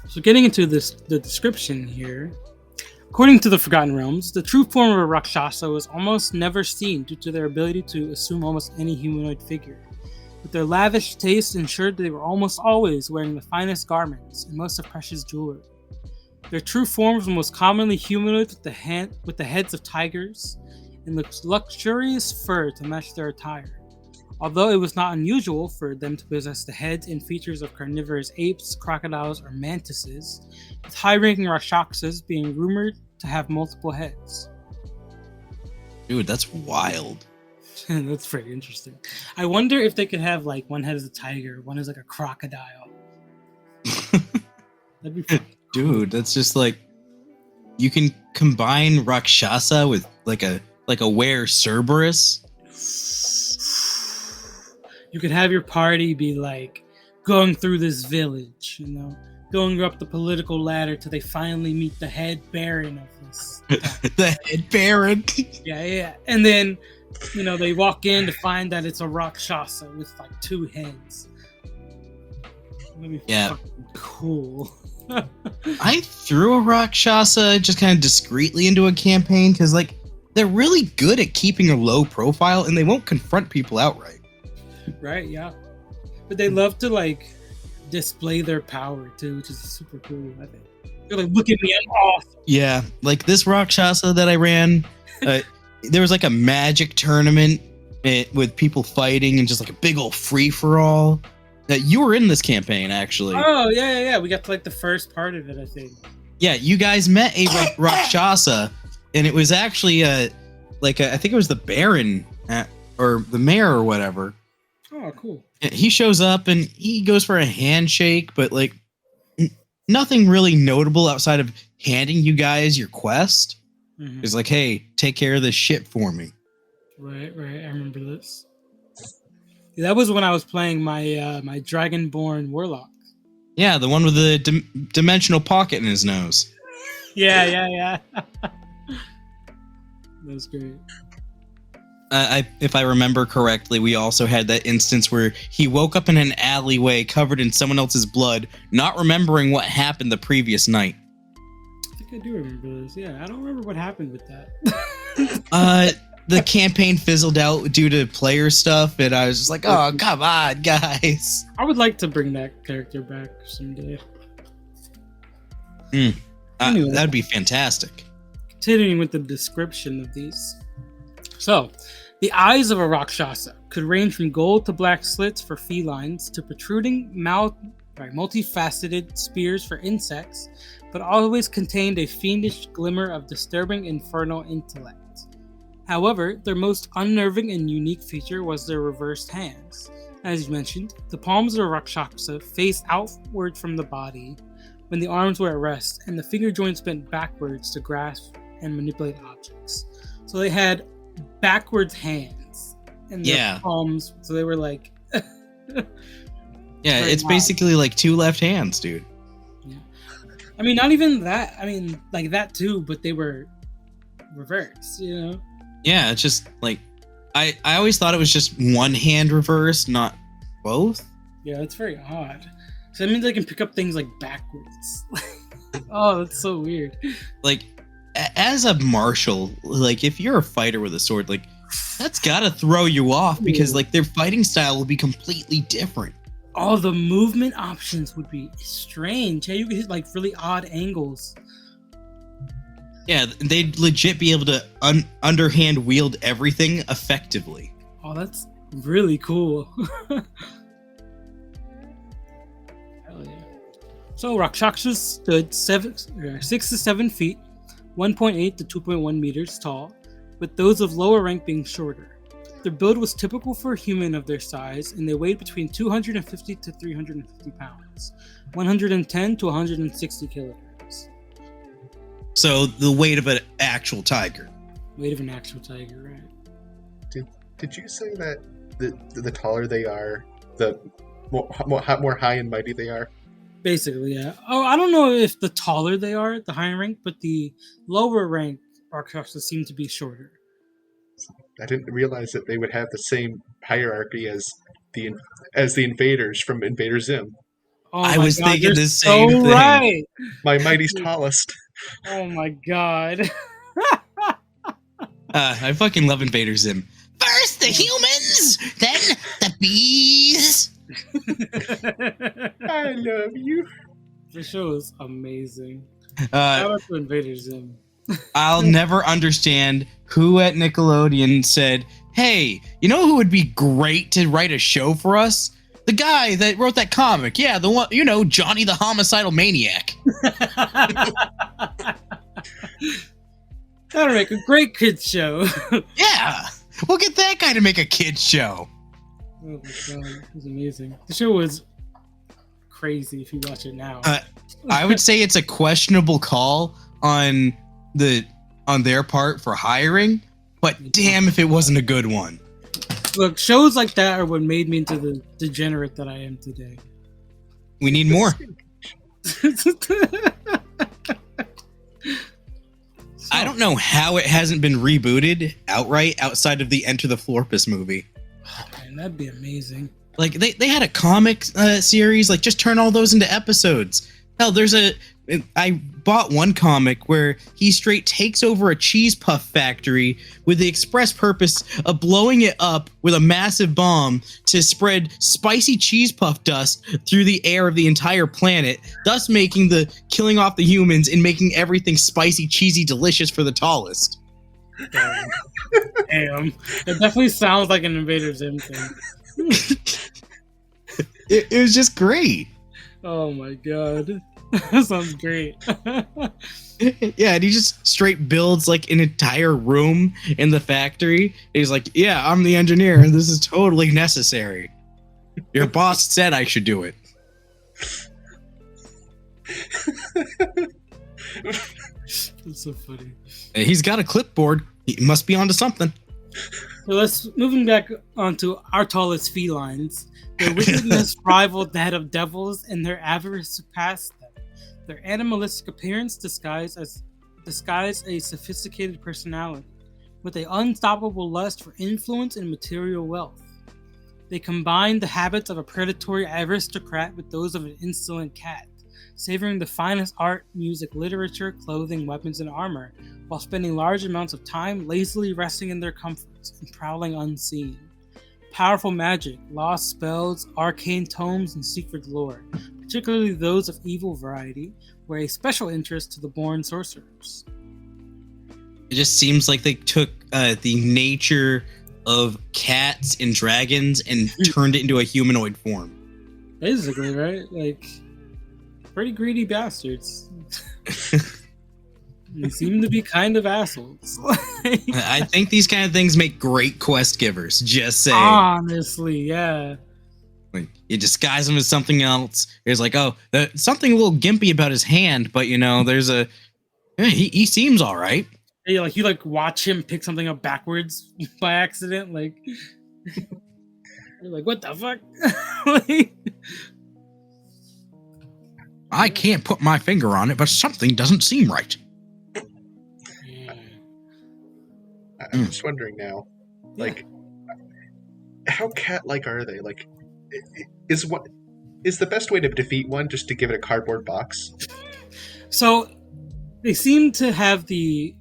A: So getting into the description here, according to the Forgotten Realms, the true form of a Rakshasa was almost never seen due to their ability to assume almost any humanoid figure. But their lavish taste ensured they were almost always wearing the finest garments and most of precious jewelry. Their true forms were most commonly humanoid with the heads of tigers and luxurious fur to match their attire. Although it was not unusual for them to possess the heads and features of carnivorous apes, crocodiles, or mantises, with high-ranking Rakshasas being rumored to have multiple heads.
B: Dude, that's wild.
A: That's pretty interesting. I wonder if they could have one head as a tiger, one is a crocodile. That'd be fun.
B: Dude, that's just you can combine Rakshasa with like a were Cerberus.
A: You could have your party be like going through this village, you know, going up the political ladder till they finally meet the head baron of this.
B: The head baron.
A: Yeah. And then, you know, they walk in to find that it's a Rakshasa with like 2 heads. That'd be fucking cool.
B: I threw a Rakshasa just kind of discreetly into a campaign because, like, they're really good at keeping a low profile and they won't confront people outright.
A: Right, yeah. But they love to, like, display their power, too, which is super cool, I think. They're like, look at me, I'm awesome.
B: Yeah, like this Rakshasa that I ran, there was, like, a magic tournament with people fighting and just, like, a big old free-for-all. You were in this campaign, actually.
A: Oh, yeah. We got to, like, the first part of it, I think.
B: Yeah, you guys met a Rakshasa, and it was actually, I think it was the Baron, or the mayor or whatever.
A: Oh, cool.
B: He shows up, and he goes for a handshake, but, like, nothing really notable outside of handing you guys your quest. Mm-hmm. He's like, hey, take care of this shit for me.
A: Right. I remember this. That was when I was playing my my Dragonborn Warlock.
B: Yeah, the one with the dimensional pocket in his nose.
A: Yeah. That was great.
B: If I remember correctly, we also had that instance where he woke up in an alleyway covered in someone else's blood, not remembering what happened the previous night.
A: I think I do remember this. Yeah, I don't remember what happened with that.
B: The campaign fizzled out due to player stuff, and I was just like, oh, come on, guys.
A: I would like to bring that character back someday.
B: Anyway, that'd be fantastic.
A: Continuing with the description of these. So, the eyes of a Rakshasa could range from gold to black slits for felines to protruding multifaceted spears for insects, but always contained a fiendish glimmer of disturbing infernal intellect. However, their most unnerving and unique feature was their reversed hands. As you mentioned, the palms of a Rakshasa faced outward from the body when the arms were at rest, and the finger joints bent backwards to grasp and manipulate objects. So they had backwards hands and their palms, so they were like
B: yeah, it's basically like 2 left hands, dude.
A: Yeah, I mean, not even that. I mean, like that too, but they were reversed, you know.
B: Yeah, it's just like I always thought it was just one hand reversed, not both.
A: Yeah, that's very odd. So that means I can pick up things like backwards. Oh, that's so weird.
B: Like, as a martial, like if you're a fighter with a sword, like that's gotta throw you off because like their fighting style will be completely different.
A: All the movement options would be strange. Yeah, you could hit like really odd angles.
B: Yeah, they'd legit be able to underhand wield everything effectively.
A: Oh, that's really cool. Hell yeah. So Rakshasas stood 6 to 7 feet, 1.8 to 2.1 meters tall, with those of lower rank being shorter. Their build was typical for a human of their size, and they weighed between 250 to 350 pounds, 110 to 160 kilograms.
B: So the weight of an actual tiger.
A: Weight of an actual tiger, right?
C: Did you say that the taller they are, the more high and mighty they are?
A: Basically, yeah. Oh, I don't know if the taller they are, the higher rank, but the lower rank Rakshasas seem to be shorter.
C: I didn't realize that they would have the same hierarchy as the invaders from Invader Zim.
A: Oh
B: I was thinking the
A: same
B: thing.
A: Right.
C: My mighty's tallest.
A: Oh my god.
B: I fucking love Invader Zim. First the humans, then the bees.
C: I love you.
A: The show is amazing. Shout out to Invader Zim.
B: I'll never understand who at Nickelodeon said, hey, you know who would be great to write a show for us? The guy that wrote that comic. Yeah, the one, you know, Johnny the Homicidal Maniac.
A: That'll make a great kids show.
B: Yeah, we'll get that guy to make a kids show.
A: Oh my god, it was amazing. The show was crazy if you watch it now.
B: I would say it's a questionable call on on their part for hiring, but damn if it wasn't a good one.
A: Look, shows like that are what made me into the degenerate that I am today.
B: We need more. I don't know how it hasn't been rebooted outright outside of the Enter the Florpus movie.
A: Oh, man, that'd be amazing.
B: Like they had a comic series, like just turn all those into episodes. Hell, I bought one comic where he straight takes over a cheese puff factory with the express purpose of blowing it up with a massive bomb to spread spicy cheese puff dust through the air of the entire planet, thus killing off the humans and making everything spicy, cheesy, delicious for the tallest.
A: Damn. It definitely sounds like an Invader Zim thing.
B: It was just great.
A: Oh my god. That sounds great.
B: Yeah, and he just straight builds like an entire room in the factory. He's like, yeah, I'm the engineer and this is totally necessary. Your boss said I should do it.
A: That's so funny.
B: He's got a clipboard. He must be onto something.
A: So let's moving back onto our tallest felines. Their wickedness rivaled that of devils, and their avarice surpassed them. Their animalistic appearance disguised a sophisticated personality, with an unstoppable lust for influence and material wealth. They combined the habits of a predatory aristocrat with those of an insolent cat, savoring the finest art, music, literature, clothing, weapons, and armor, while spending large amounts of time lazily resting in their comforts and prowling unseen. Powerful magic, lost spells, arcane tomes, and secret lore, particularly those of evil variety, were a special interest to the born sorcerers.
B: It just seems like they took the nature of cats and dragons and turned it into a humanoid form.
A: Basically, right? Like, pretty greedy bastards. They seem to be kind of assholes.
B: I think these kind of things make great quest givers, just saying.
A: Honestly, yeah.
B: Like, you disguise him as something else. There's like, something a little gimpy about his hand, but he seems all right.
A: Yeah, like you watch him pick something up backwards by accident, like you're like, what the fuck?
B: I can't put my finger on it, but something doesn't seem right.
C: I'm just wondering now, how cat-like are they? Like, is the best way to defeat one just to give it a cardboard box? So,
A: they seem to have the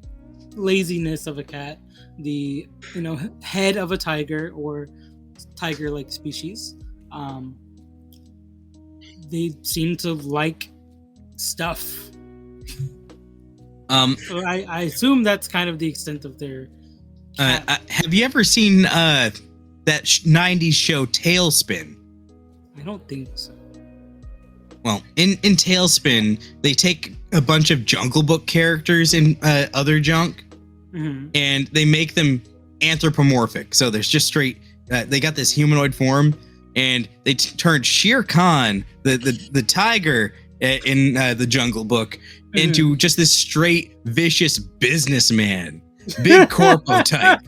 A: laziness of a cat, the head of a tiger or tiger-like species. They seem to like stuff. So I assume that's kind of the extent of their.
B: Have you ever seen that 90s show Tailspin?
A: I don't think so.
B: Well, in Tailspin, they take a bunch of Jungle Book characters and other junk, and they make them anthropomorphic. So there's just straight. They got this humanoid form, and they turned Shere Khan, the tiger in the Jungle Book, into just this straight vicious businessman. Big corpo type.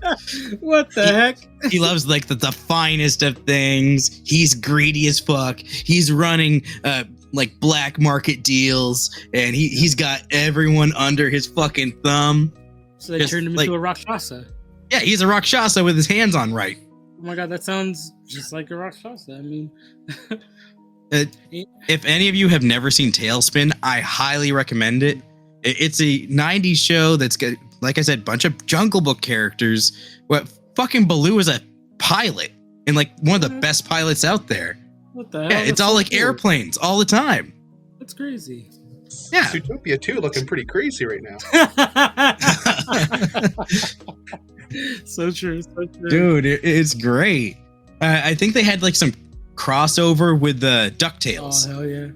A: What the heck?
B: He loves the finest of things. He's greedy as fuck. He's running black market deals, and he's got everyone under his fucking thumb.
A: So they turned him into a Rakshasa.
B: Yeah, he's a Rakshasa with his hands on right.
A: Oh my god, that sounds just like a Rakshasa. I mean,
B: if any of you have never seen Tailspin, I highly recommend it. It's a 90s show that's got, like I said, a bunch of Jungle Book characters. What fucking Baloo is a pilot and one of the best pilots out there.
A: What the hell?
B: Yeah, it's all like airplanes all the time.
A: That's crazy.
B: Yeah.
C: Zootopia 2 looking pretty crazy right now.
A: So true.
B: Dude, it's great. I think they had some crossover with the DuckTales.
A: Oh, hell yeah.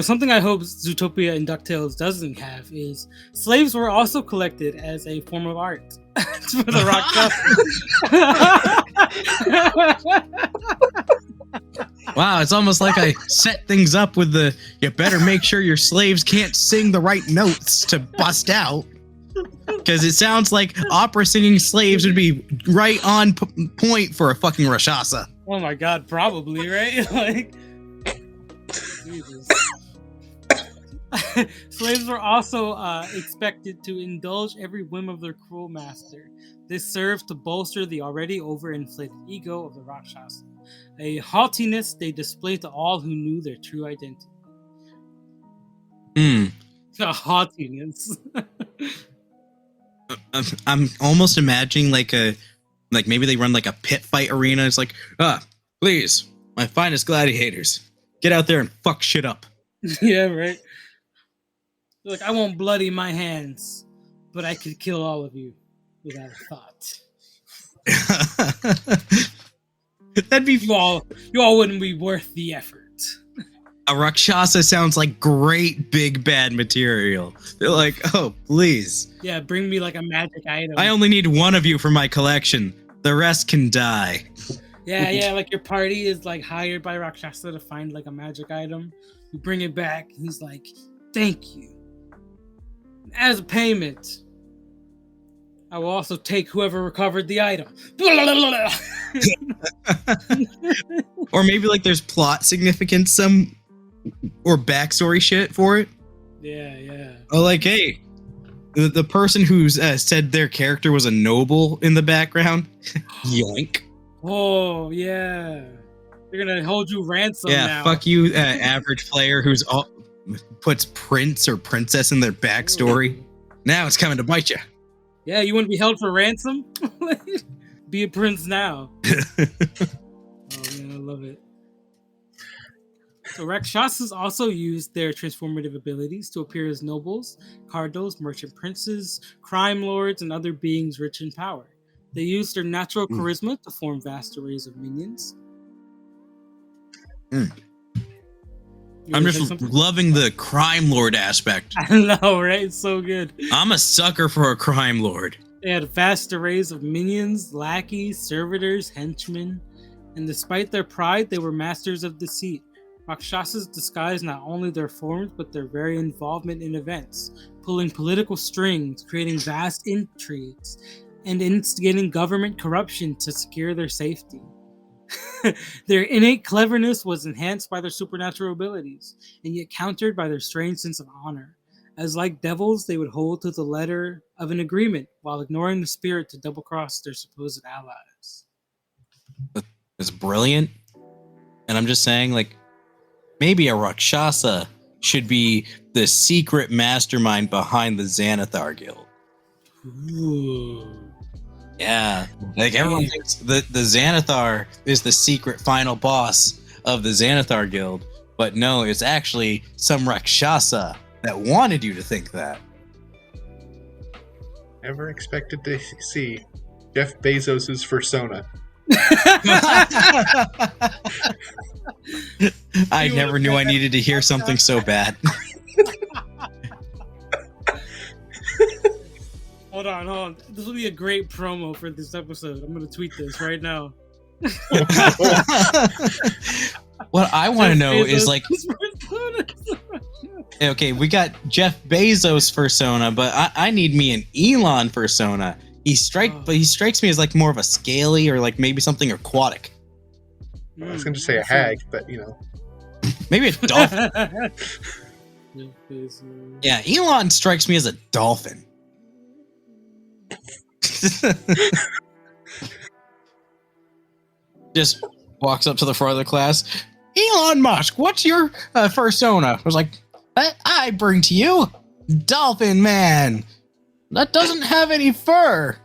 A: Something I hope Zootopia and DuckTales doesn't have is slaves were also collected as a form of art for the Rakshasa.
B: Wow, it's almost like I set things up with you better make sure your slaves can't sing the right notes to bust out. Because it sounds like opera singing slaves would be right on point for a fucking Rakshasa.
A: Oh my god, probably, right? Like, Jesus. Slaves were also expected to indulge every whim of their cruel master. This served to bolster the already overinflated ego of the Rakshasa, a haughtiness they displayed to all who knew their true identity. A haughtiness.
B: I'm almost imagining like maybe they run like a pit fight arena. It's like, please, my finest gladiators, get out there and fuck shit up.
A: Yeah, right. Like, I won't bloody my hands, but I could kill all of you without a thought.
B: That'd be
A: you all wouldn't be worth the effort.
B: A Rakshasa sounds like great big bad material. They're like, oh, please.
A: Yeah, bring me like a magic item.
B: I only need one of you for my collection. The rest can die.
A: Yeah, like your party is like hired by Rakshasa to find like a magic item. You bring it back, and he's like, thank you. As a payment, I will also take whoever recovered the item.
B: Or maybe like there's plot significance or backstory shit for it.
A: Yeah.
B: Oh, like, hey, the person who's said their character was a noble in the background, yoink.
A: Oh, yeah. They're going to hold you ransom now.
B: Yeah, fuck you, average player who's puts prince or princess in their backstory. Now it's coming to bite you.
A: Yeah, you want to be held for ransom? Be a prince now. Oh, man, I love it. So Rakshasas also used their transformative abilities to appear as nobles, cardinals, merchant princes, crime lords, and other beings rich in power. They used their natural charisma to form vast arrays of minions.
B: I'm just loving the crime lord aspect.
A: I know, right? It's so good.
B: I'm a sucker for a crime lord.
A: They had vast arrays of minions, lackeys, servitors, henchmen, and despite their pride, they were masters of deceit. Rakshasas disguised not only their forms, but their very involvement in events, pulling political strings, creating vast intrigues, and instigating government corruption to secure their safety. Their innate cleverness was enhanced by their supernatural abilities, and yet countered by their strange sense of honor. As like devils, they would hold to the letter of an agreement, while ignoring the spirit to double-cross their supposed allies.
B: It's brilliant. And I'm just saying, like, maybe a Rakshasa should be the secret mastermind behind the Xanathar Guild.
A: Ooh.
B: Yeah, like everyone thinks the Xanathar is the secret final boss of the Xanathar Guild, but no, it's actually some Rakshasa that wanted you to think that.
C: Never expected to see Jeff Bezos' persona.
B: I never knew I needed to hear something so bad.
A: Hold on. This will be a great promo for this episode. I'm going to tweet this right now.
B: What I want to know is like, okay, we got Jeff Bezos persona, but I need me an Elon persona. But he strikes me as like more of a scaly or like maybe something aquatic.
C: I was going to say a hag, but you know,
B: maybe a dolphin. Yeah, Elon strikes me as a dolphin. Just walks up to the front of the class. Elon Musk, what's your persona? I was like, I bring to you Dolphin Man. That doesn't have any fur.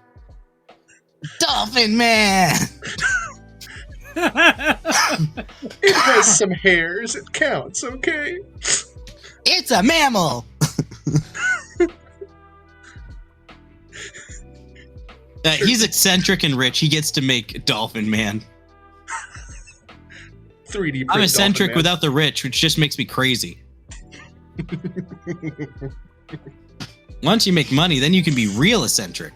B: Dolphin Man.
C: It has some hairs. It counts, okay?
B: It's a mammal. He's eccentric and rich. He gets to make Dolphin Man.
C: 3D print
B: I'm eccentric
C: Dolphin Man.
B: without the rich, which just makes me crazy. Once you make money, then you can be real eccentric.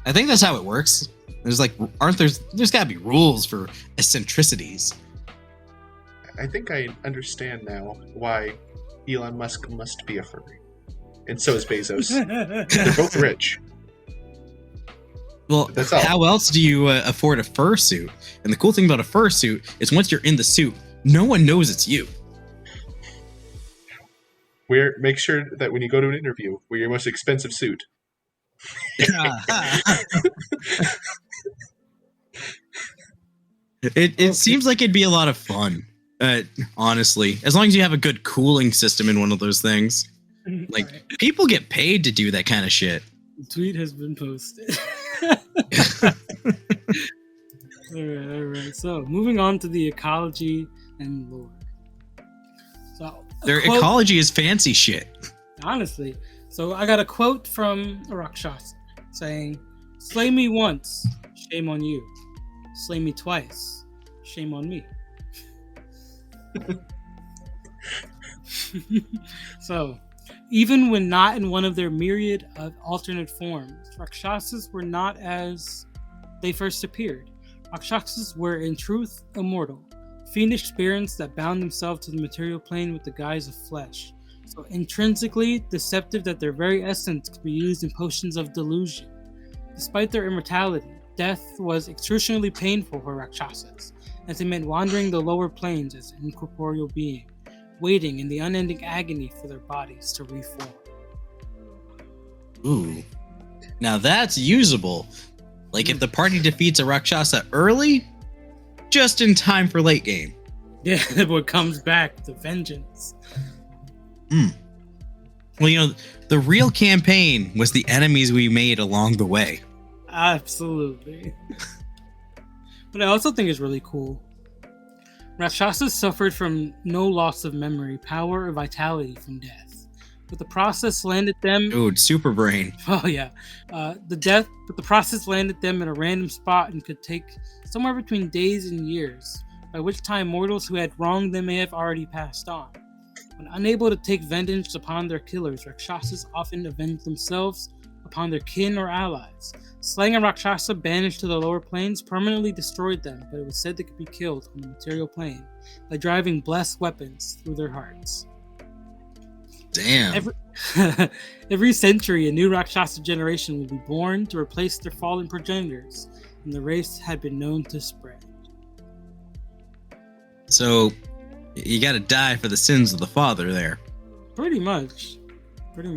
B: I think that's how it works. There's got to be rules for eccentricities.
C: I think I understand now why Elon Musk must be a furry. and so is Bezos. They're both rich.
B: Well,
C: That's all.
B: how else do you afford a fursuit? And the cool thing about a fursuit is once you're in the suit, no one knows it's you.
C: Make sure that when you go to an interview, wear your most expensive suit.
B: It seems like it'd be a lot of fun, honestly, as long as you have a good cooling system in one of those things. Like, people get paid to do that kind of shit.
A: The tweet has been posted. All right. So, moving on to the ecology and lore. So,
B: their ecology is fancy shit.
A: Honestly. So, I got a quote from Rakshasa saying, "Slay me once, shame on you. Slay me twice, shame on me." So, even when not in one of their myriad of alternate forms, Rakshasas were not as they first appeared. Rakshasas were in truth immortal, fiendish spirits that bound themselves to the material plane with the guise of flesh, so intrinsically deceptive that their very essence could be used in potions of delusion. Despite their immortality, death was excruciatingly painful for Rakshasas, as it meant wandering the lower planes as an incorporeal being, waiting in the unending agony for their bodies to reform.
B: Ooh. Now that's usable. Like if the party defeats a Rakshasa early, just in time for late game.
A: Yeah, what comes back, the vengeance.
B: Well, you know, the real campaign was the enemies we made along the way.
A: Absolutely. But I also think it's really cool. Rakshasas suffered from no loss of memory, power, or vitality from death. But the process landed them...
B: Dude, super brain.
A: Oh, yeah. The process landed them in a random spot and could take somewhere between days and years, by which time mortals who had wronged them may have already passed on. When unable to take vengeance upon their killers, Rakshasas often avenged themselves upon their kin or allies. Slaying a Rakshasa banished to the lower planes permanently destroyed them, but it was said they could be killed on the material plane by driving blessed weapons through their hearts.
B: Damn.
A: Every century, a new Rakshasa generation would be born to replace their fallen progenitors, and the race had been known to spread.
B: So, you gotta die for the sins of the father there.
A: Pretty much.
C: Furry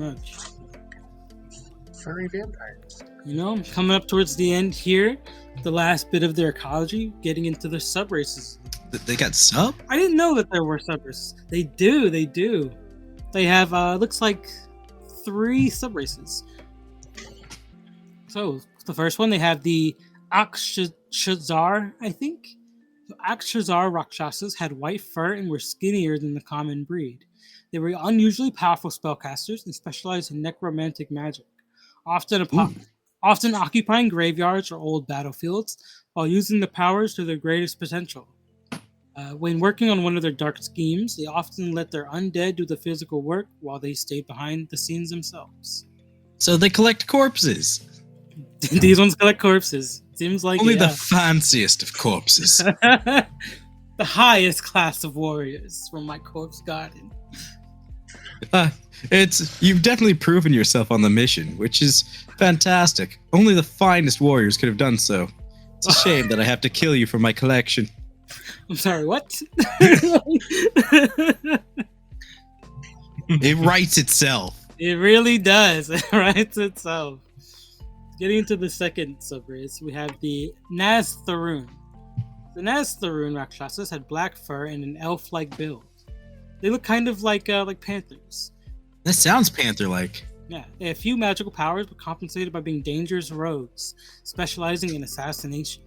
C: vampires.
A: You know, coming up towards the end here, the last bit of their ecology, getting into the sub-races.
B: They got sub?
A: I didn't know that there were sub-races. They do. They have, looks like 3 sub-races. So, the first one, they have the Akshazar, I think. The Akshazar Rakshasas had white fur and were skinnier than the common breed. They were unusually powerful spellcasters and specialized in necromantic magic, often occupying graveyards or old battlefields while using the powers to their greatest potential. When working on one of their dark schemes, they often let their undead do the physical work while they stayed behind the scenes themselves.
B: So they collect corpses.
A: These ones collect corpses. Seems like
B: Only the fanciest of corpses.
A: The highest class of warriors from my corpse garden.
B: You've definitely proven yourself on the mission, which is fantastic. Only the finest warriors could have done so. It's a shame that I have to kill you for my collection.
A: I'm sorry, what?
B: It writes itself.
A: It really does. It writes itself. Getting into the second subrace, we have the Naztharun. The Naztharun Rakshasas had black fur and an elf-like build. They look kind of like panthers.
B: That sounds panther-like.
A: Yeah, they have few magical powers, but compensated by being dangerous rogues, specializing in assassination.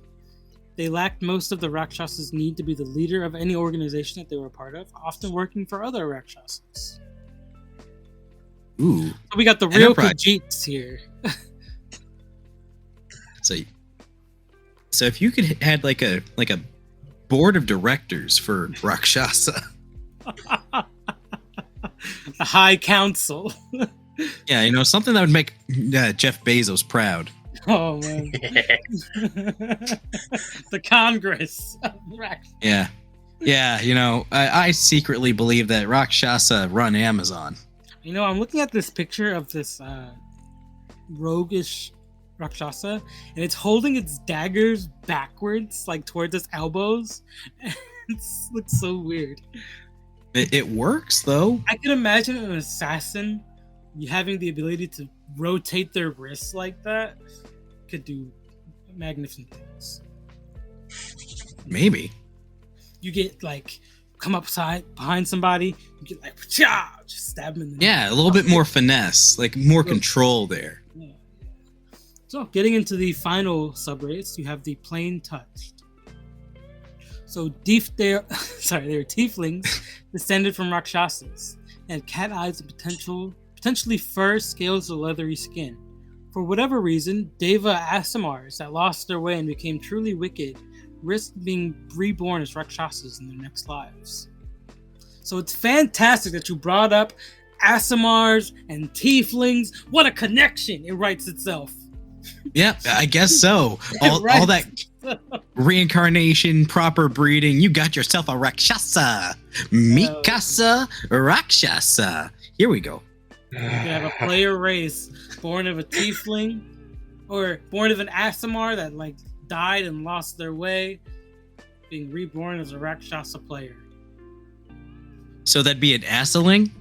A: They lacked most of the Rakshasas' need to be the leader of any organization that they were a part of, often working for other Rakshasas.
B: Ooh.
A: So we got the real Khajiits here.
B: So if you could had like a board of directors for Rakshasa.
A: A high council.
B: Yeah, something that would make Jeff Bezos proud.
A: Oh man. The Congress of Rakshasa.
B: Yeah, I secretly believe that Rakshasa run Amazon.
A: I'm looking at this picture of this roguish Rakshasa, and it's holding its daggers backwards, like towards its elbows. It looks so weird.
B: It works, though.
A: I can imagine an assassin having the ability to rotate their wrists like that could do magnificent things.
B: Maybe.
A: You get like come up behind somebody, you get like just stab them in the
B: neck. A little bit more finesse, like more control there.
A: Yeah. So getting into the final subrace, you have the plain touched. So they're tieflings descended from Rakshasas, and cat eyes and potentially fur, scales, or leathery skin. For whatever reason, Deva Asimars that lost their way and became truly wicked risked being reborn as Rakshasas in their next lives. So it's fantastic that you brought up Asimars and tieflings. What a connection! It writes itself.
B: Yeah, I guess so. All that reincarnation, proper breeding. You got yourself a Rakshasa. Mikasa Rakshasa. Here we go.
A: You have a player race born of a tiefling, or born of an Asimar that like died and lost their way, being reborn as a Rakshasa player.
B: So that'd be an Assiling?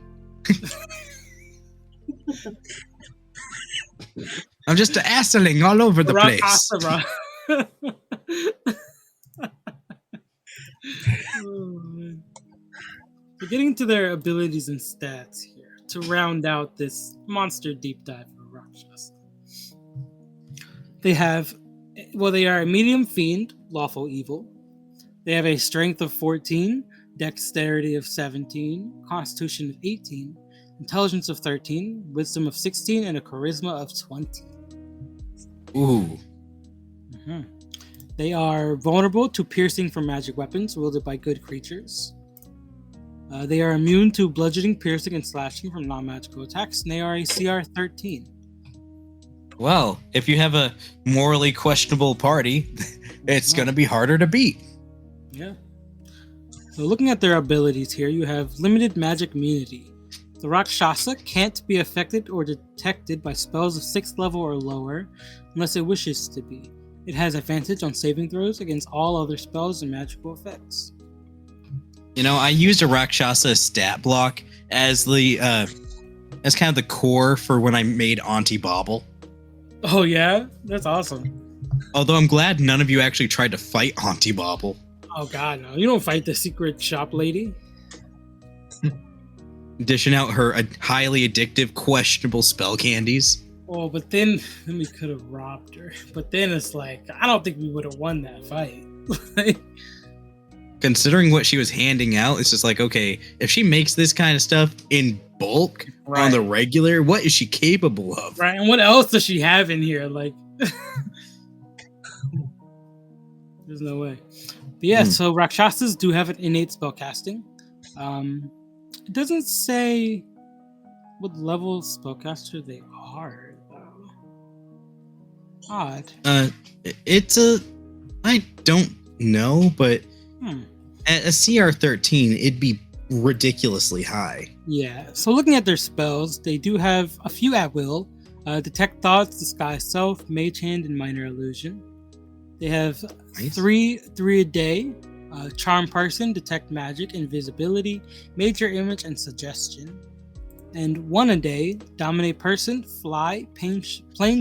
B: I'm just an Assiling all over the place.
A: We're getting into their abilities and stats here to round out this monster deep dive of Rakshasa. They are a medium fiend, lawful evil. They have a strength of 14, dexterity of 17, constitution of 18, intelligence of 13, wisdom of 16, and a charisma of 20.
B: Ooh.
A: Mm-hmm. They are vulnerable to piercing from magic weapons wielded by good creatures. They are immune to bludgeoning, piercing, and slashing from non-magical attacks, and they are a CR 13.
B: Well, if you have a morally questionable party, it's going to be harder to beat.
A: Yeah. So looking at their abilities here, you have limited magic immunity. The Rakshasa can't be affected or detected by spells of 6th level or lower unless it wishes to be. It has advantage on saving throws against all other spells and magical effects.
B: I used a Rakshasa stat block as as kind of the core for when I made Auntie Bobble.
A: Oh yeah? That's awesome.
B: Although I'm glad none of you actually tried to fight Auntie Bobble.
A: Oh god, no. You don't fight the secret shop lady.
B: Dishing out her highly addictive, questionable spell candies.
A: Oh, but then we could have robbed her. But then it's like, I don't think we would have won that fight.
B: Considering what she was handing out, it's just like, okay, if she makes this kind of stuff in bulk on the regular, what is she capable of?
A: Right, and what else does she have in here? Like, there's no way. But yeah, so Rakshasas do have an innate spellcasting. It doesn't say what level spellcaster they are, though. Odd.
B: I don't know, but at a CR 13, it'd be ridiculously high.
A: Yeah, so looking at their spells, they do have a few at will. Detect Thoughts, Disguise Self, Mage Hand, and Minor Illusion. They have three a day. Charm Person, Detect Magic, Invisibility, Major Image, and Suggestion. And 1 a day, Dominate Person, Fly, Plane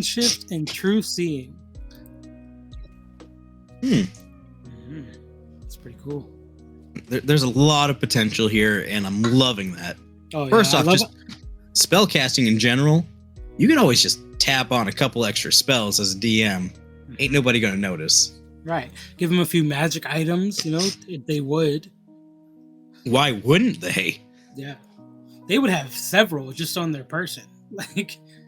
A: Shift, and True Seeing. It's pretty cool.
B: There's a lot of potential here, and I'm loving that.
A: Oh,
B: First off, just spellcasting in general, you can always just tap on a couple extra spells as a DM. Ain't nobody gonna notice.
A: Right. Give them a few magic items, if they would.
B: Why wouldn't they?
A: Yeah. They would have several just on their person.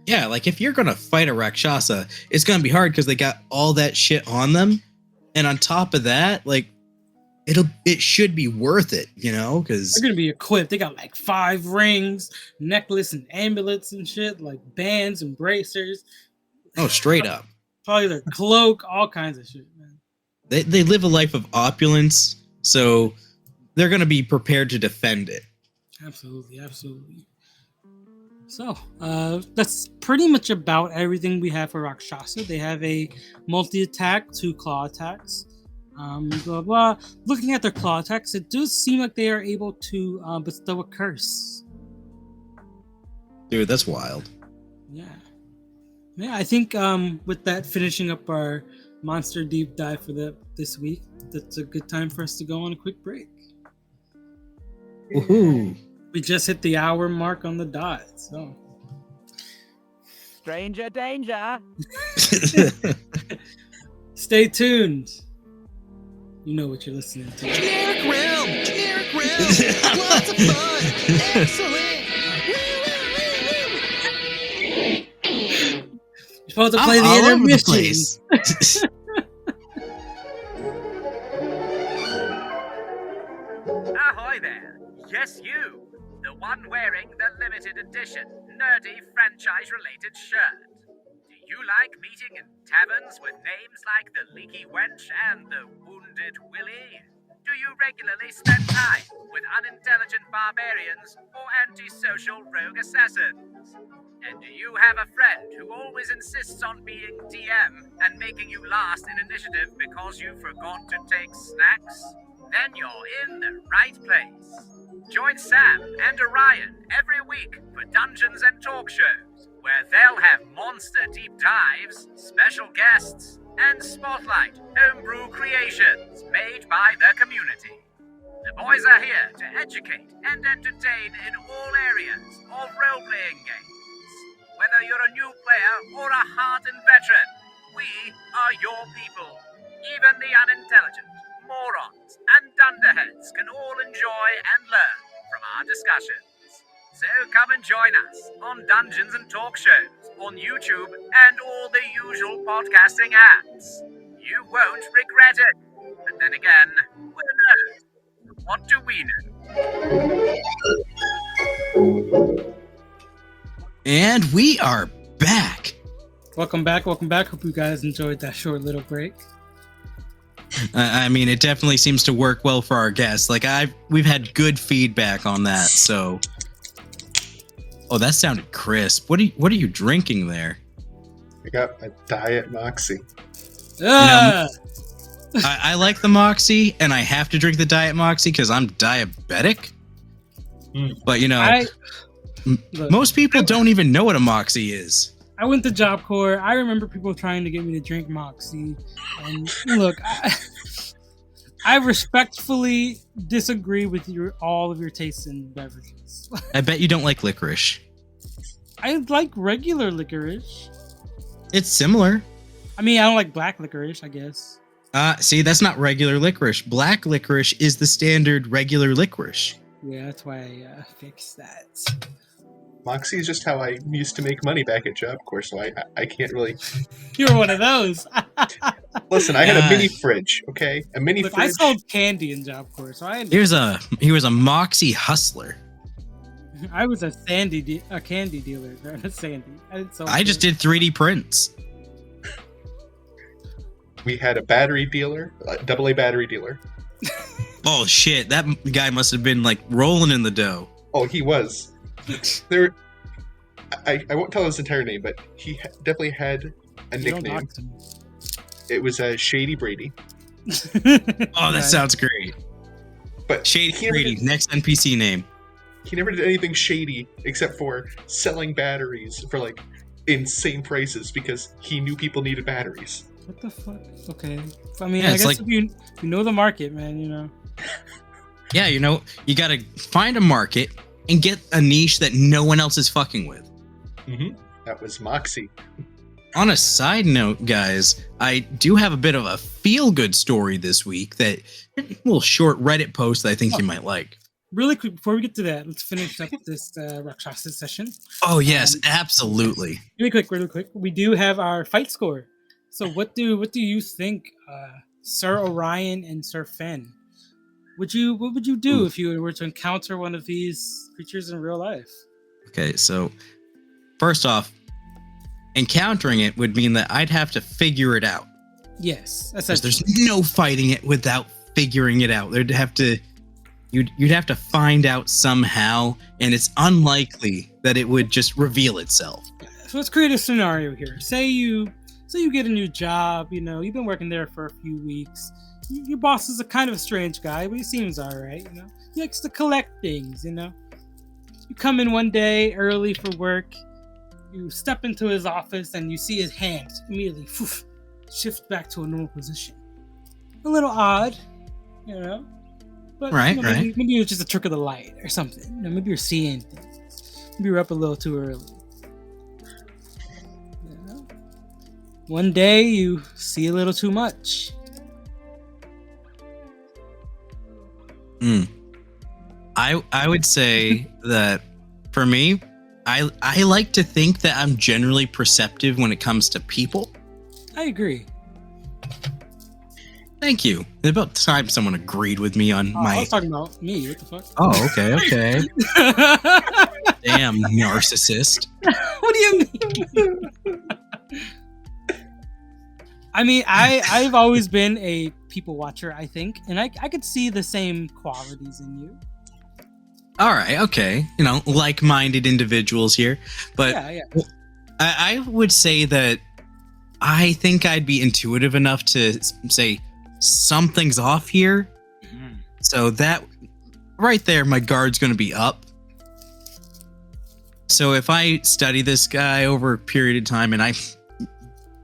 B: Yeah, like if you're gonna fight a Rakshasa, it's gonna be hard because they got all that shit on them. And on top of that, like, it should be worth it, because
A: they're gonna be equipped. They got like 5 rings, necklace and amulets and shit, like bands and bracers.
B: Oh, straight up.
A: Probably their cloak, all kinds of shit, man.
B: They live a life of opulence, so they're gonna be prepared to defend it.
A: Absolutely. So that's pretty much about everything we have for Rakshasa. They have a multi-attack, 2 claw attacks. Blah blah. Looking at their claw attacks, it does seem like they are able to bestow a curse.
B: Dude, that's wild.
A: Yeah. I think with that, finishing up our monster deep dive for this week, that's a good time for us to go on a quick break.
B: Woohoo!
A: We just hit the hour mark on the dot, so.
D: Stranger danger.
A: Stay tuned. You know what you're listening to.
B: Generic realm! Lots of fun! Excellent!
A: You're supposed to play the intermission.
E: Ahoy there! Yes, you! The one wearing the limited edition, nerdy franchise-related shirt. Do you like meeting in taverns with names like the Leaky Wench and the Wounded Willie? Do you regularly spend time with unintelligent barbarians or antisocial rogue assassins? And do you have a friend who always insists on being DM and making you last in initiative because you forgot to take snacks? Then you're in the right place. Join Sam and Orion every week for Dungeons and Talkshows, where they'll have monster deep dives, special guests, and spotlight homebrew creations made by the community. The boys are here to educate and entertain in all areas of role-playing games. Whether you're a new player or a hardened veteran, we are your people. Even the unintelligent, morons, and dunderheads can all enjoy and learn from our discussions. So come and join us on Dungeons and Talkshows on YouTube and all the usual podcasting apps. You won't regret it. But then again, who knows? What do we know?
B: And we are back.
A: Welcome back. Hope you guys enjoyed that short little break.
B: I mean, it definitely seems to work well for our guests. Like we've had good feedback on that. So, oh, that sounded crisp. What are you drinking there?
C: I got a Diet Moxie.
B: I like the Moxie, and I have to drink the Diet Moxie because I'm diabetic. But most people don't even know what a Moxie is.
A: I went to Job Corps. I remember people trying to get me to drink Moxie. And look, I respectfully disagree with all of your tastes in beverages.
B: I bet you don't like licorice.
A: I like regular licorice.
B: It's similar.
A: I mean, I don't like black licorice, I guess.
B: See, that's not regular licorice. Black licorice is the standard regular licorice.
A: Yeah, that's why I fixed that.
C: Moxie is just how I used to make money back at Job Corps, so I can't really...
A: You're one of those.
C: Listen, I had a mini fridge, okay? A mini fridge.
A: I sold candy in Job Corps, so I...
B: He was a Moxie hustler.
A: I was a candy dealer, not a Sandy.
B: I just did 3D prints.
C: We had a battery dealer, a AA battery dealer.
B: Oh shit, that guy must have been like rolling in the dough.
C: Oh, he was. I won't tell his entire name, but he definitely had a nickname. It was Shady Brady.
B: Oh, that sounds great.
C: But
B: Shady Brady, next NPC name.
C: He never did anything shady except for selling batteries for like insane prices because he knew people needed batteries.
A: What the fuck? Okay. I mean, I guess like, if you know the market, man, you know.
B: Yeah, you gotta find a market and get a niche that no one else is fucking with.
C: Mm-hmm. That was Moxie.
B: On a side note, guys, I do have a bit of a feel-good story this week that a little short Reddit post that I think you might like.
A: Really quick, before we get to that, let's finish up this Rakshasa session.
B: Oh, yes, absolutely.
A: Really quick. We do have our fight score. So what do you think, Sir Orion and Sir Fen? What would you do if you were to encounter one of these creatures in real life?
B: Okay, so first off, encountering it would mean that I'd have to figure it out.
A: Yes,
B: there's no fighting it without figuring it out. There'd have to you'd have to find out somehow, and it's unlikely that it would just reveal itself.
A: So let's create a scenario here. Say you get a new job. You've been working there for a few weeks. Your boss is a kind of a strange guy, but he seems all right. He likes to collect things. You come in one day early for work. You step into his office and you see his hand immediately shift back to a normal position. A little odd, but maybe it was just a trick of the light or something. Maybe you're seeing things. Maybe you're up a little too early. One day you see a little too much.
B: I would say that for me, I like to think that I'm generally perceptive when it comes to people.
A: I agree.
B: Thank you. It's about time someone agreed with me on my...
A: I was talking about me. What the fuck?
B: Oh, okay. Damn, narcissist.
A: What do you mean? I mean, I've always been a people watcher, I think, and I could see the same qualities in you.
B: All right, okay. Like-minded individuals here. But
A: yeah.
B: I would say that I think I'd be intuitive enough to say something's off here. Mm-hmm. So that right there, my guard's going to be up. So if I study this guy over a period of time and I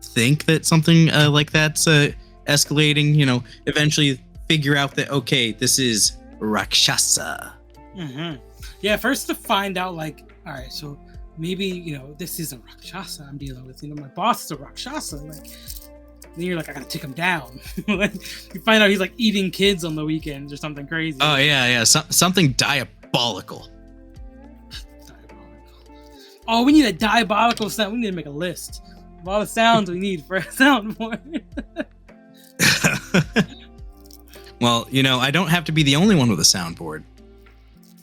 B: think that something like that's escalating, eventually figure out that, okay, this is Rakshasa.
A: Mm-hmm. Yeah, first to find out, all right, so maybe, this is a Rakshasa I'm dealing with. My boss is a Rakshasa. Then you're like, I gotta take him down. You find out he's eating kids on the weekends or something crazy.
B: Oh, yeah. Something diabolical.
A: Oh, we need a diabolical sound. We need to make a list of all the sounds we need for a soundboard.
B: Well, I don't have to be the only one with a soundboard.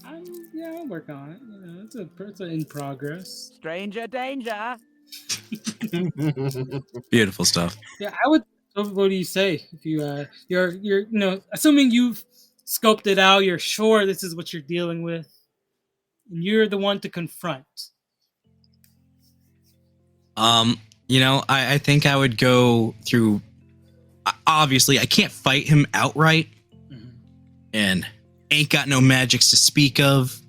A: I'll work on it. It's in progress.
E: Stranger danger.
B: Beautiful stuff.
A: Yeah, I would. What do you say if you're assuming you've scoped it out, you're sure this is what you're dealing with, and you're the one to confront?
B: I think I would go through. Obviously, I can't fight him outright, and ain't got no magics to speak of.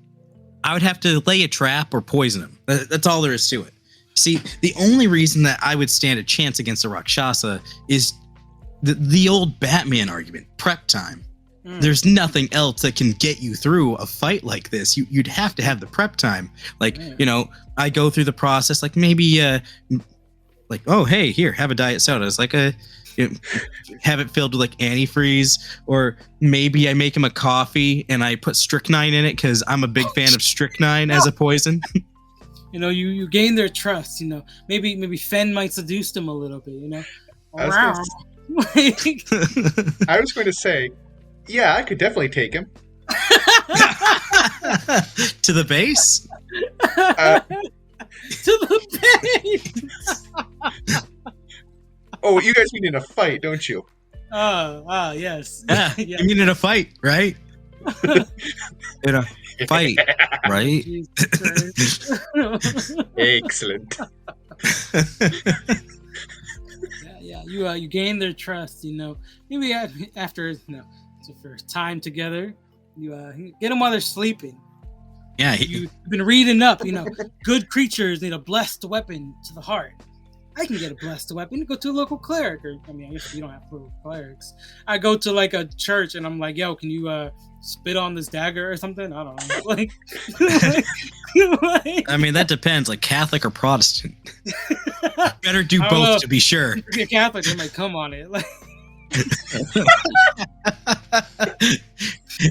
B: I would have to lay a trap or poison him. That's all there is to it. See, the only reason that I would stand a chance against a Rakshasa is the old Batman argument, prep time. There's nothing else that can get you through a fight like this. You'd have to have the prep time. I go through the process, maybe, oh, hey, here, have a diet soda. It's have it filled with antifreeze, or maybe I make him a coffee and I put strychnine in it because I'm a big fan of strychnine as a poison.
A: You gain their trust. Maybe Fen might seduce them a little bit.
C: I was going to say, yeah, I could definitely take him
B: to the base.
A: To the base.
C: Oh, you guys mean in a fight, don't you?
A: Yes.
B: Yeah, you mean in a fight, right? In a fight, right?
C: Excellent.
A: Yeah. You gain their trust. Maybe after it's your first time together, you get them while they're sleeping.
B: Yeah,
A: you've been reading up. Good creatures need a blessed weapon to the heart. I can get a blessed weapon. Go to a local cleric, I guess you don't have local clerics. I go to a church and I'm like, yo, can you spit on this dagger or something? I don't know.
B: That depends. Catholic or Protestant. Better do both to be sure.
A: If you're Catholic, they might come on it.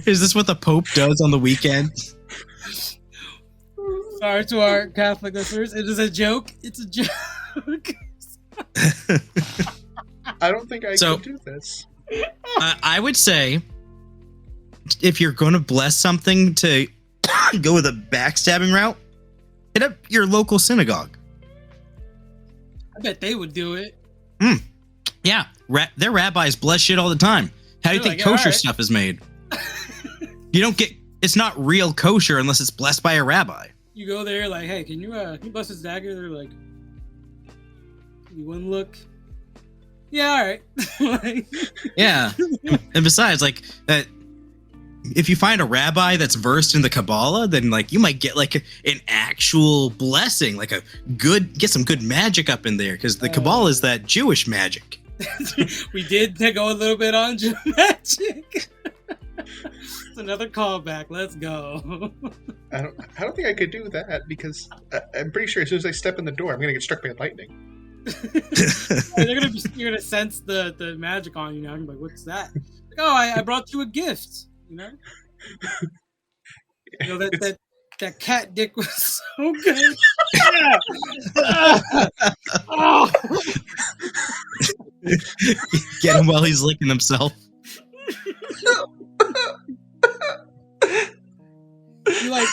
B: Is this what the Pope does on the weekend?
A: Sorry to our Catholic listeners. It is a joke. It's a joke.
C: I don't think I can do this.
B: I would say, if you're going to bless something to go with a backstabbing route, hit up your local synagogue.
A: I bet they would do it.
B: Yeah, their rabbis bless shit all the time. How do you think kosher stuff is made? you don't get. It's not real kosher unless it's blessed by a rabbi.
A: You go there like, hey, can you bless this dagger? They're like, you one look. Yeah, all right. Like,
B: yeah, and besides, like that, if you find a rabbi that's versed in the Kabbalah, then like you might get like an actual blessing, like get some good magic up in there, because the Kabbalah is that Jewish magic.
A: We did go a little bit on Jew magic. It's another callback. Let's go.
C: I don't think I could do that, because I'm pretty sure as soon as I step in the door, I'm gonna get struck by lightning.
A: You're gonna sense the magic on you now. You're like, what's that? Like, oh, I brought you a gift. You know. You know that cat dick was so good. Oh.
B: Get him while he's licking himself.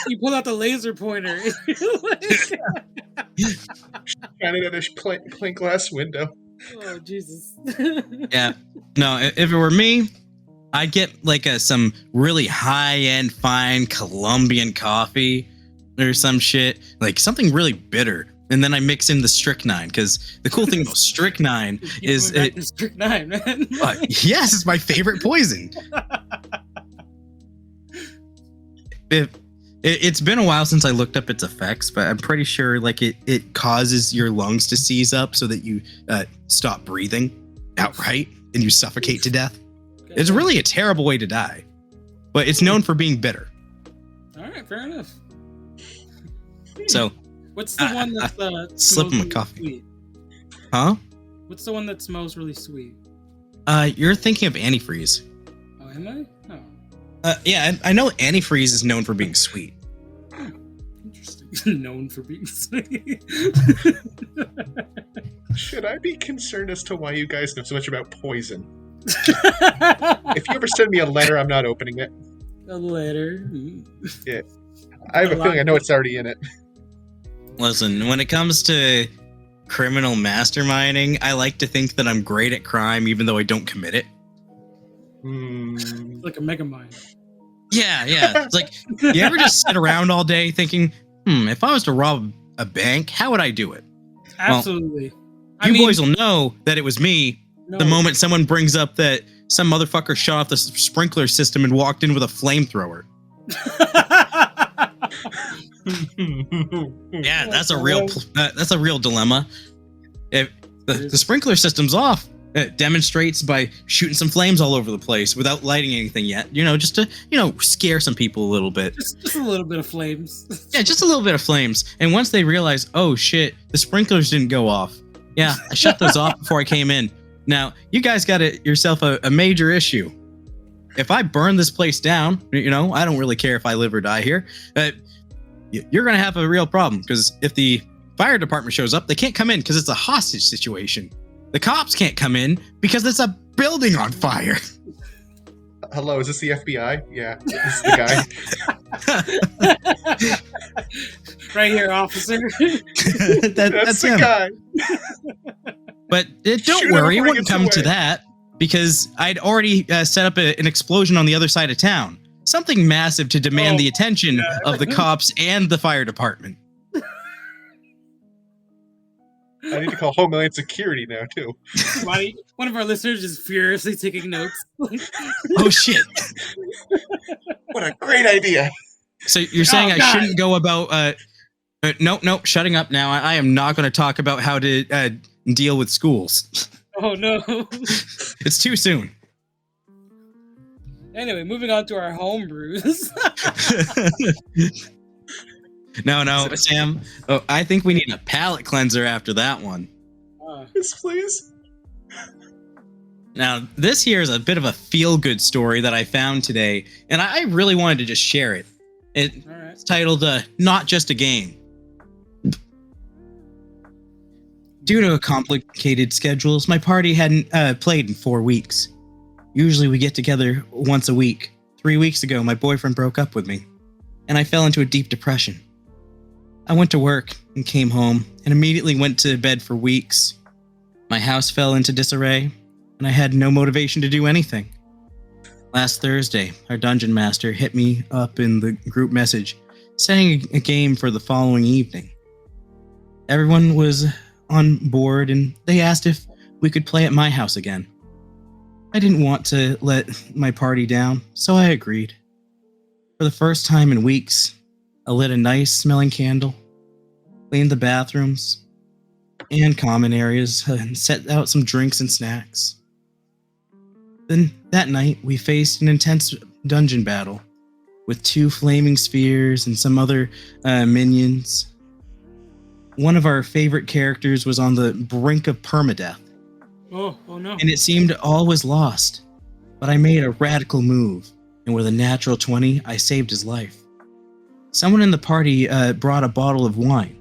A: You pull out the laser pointer.
C: Shine it at a plain glass window.
A: Oh Jesus!
B: Yeah, no. If it were me, I'd get like some really high-end, fine Colombian coffee or some shit, like something really bitter, and then I mix in the strychnine, because the cool thing about strychnine is
A: strychnine, man.
B: Yes, it's my favorite poison. It's been a while since I looked up its effects, but I'm pretty sure like it causes your lungs to seize up so that you stop breathing outright and you suffocate to death. Okay. It's really a terrible way to die, but it's known for being bitter.
A: All right, fair enough.
B: So,
A: what's the one that's
B: slipping my coffee? Sweet? Huh?
A: What's the one that smells really sweet?
B: You're thinking of antifreeze.
A: Oh, am I? Oh.
B: Yeah, I know antifreeze is known for being sweet.
A: Interesting. Known for being sweet.
C: Should I be concerned as to why you guys know so much about poison? If you ever send me a letter, I'm not opening it.
A: A letter?
C: Yeah. I have a feeling I know it's already in it.
B: Listen, when it comes to criminal masterminding, I like to think that I'm great at crime even though I don't commit it.
A: Like a mega mind.
B: Yeah. It's like, you ever just sit around all day thinking, if I was to rob a bank, how would I do it?
A: Absolutely.
B: Well, you boys will know that it was me the moment someone brings up that some motherfucker shut off the sprinkler system and walked in with a flamethrower. Yeah, that's a real dilemma. If the sprinkler system's off, it demonstrates by shooting some flames all over the place without lighting anything yet. Just to scare some people a little bit.
A: Just a little bit of flames.
B: Yeah, just a little bit of flames. And once they realize, oh shit, the sprinklers didn't go off. Yeah, I shut those off before I came in. Now you guys got yourself a major issue. If I burn this place down, I don't really care if I live or die here. You're going to have a real problem, because if the fire department shows up, they can't come in because it's a hostage situation. The cops can't come in because it's a building on fire.
C: Hello, is this the FBI? Yeah, this is the
A: guy. Right here, officer.
C: That's the guy.
B: But don't worry, it wouldn't come to that, because I'd already set up an explosion on the other side of town. Something massive to demand the attention of the cops and the fire department.
C: I need to call Homeland Security now, too.
A: One of our listeners is furiously taking notes.
B: Oh, shit.
C: What a great idea.
B: So you're saying I shouldn't go about... Nope, shutting up now. I am not going to talk about how to deal with schools.
A: Oh, no.
B: It's too soon.
A: Anyway, moving on to our homebrews.
B: No, Sam. Oh, I think we need a palate cleanser after that one.
C: Yes, please.
B: Now, this here is a bit of a feel-good story that I found today, and I really wanted to just share it. It's titled, Not Just a Game. Due to complicated schedules, my party hadn't played in 4 weeks. Usually we get together once a week. 3 weeks ago, my boyfriend broke up with me, and I fell into a deep depression. I went to work and came home and immediately went to bed for weeks. My house fell into disarray, and I had no motivation to do anything. Last Thursday, our dungeon master hit me up in the group message, setting a game for the following evening. Everyone was on board, and they asked if we could play at my house again. I didn't want to let my party down, so I agreed. For the first time in weeks, I lit a nice-smelling candle, cleaned the bathrooms and common areas, and set out some drinks and snacks. Then, that night, we faced an intense dungeon battle with 2 flaming spheres and some other minions. One of our favorite characters was on the brink of permadeath.
A: Oh no.
B: And it seemed all was lost. But I made a radical move, and with a natural 20, I saved his life. Someone in the party brought a bottle of wine,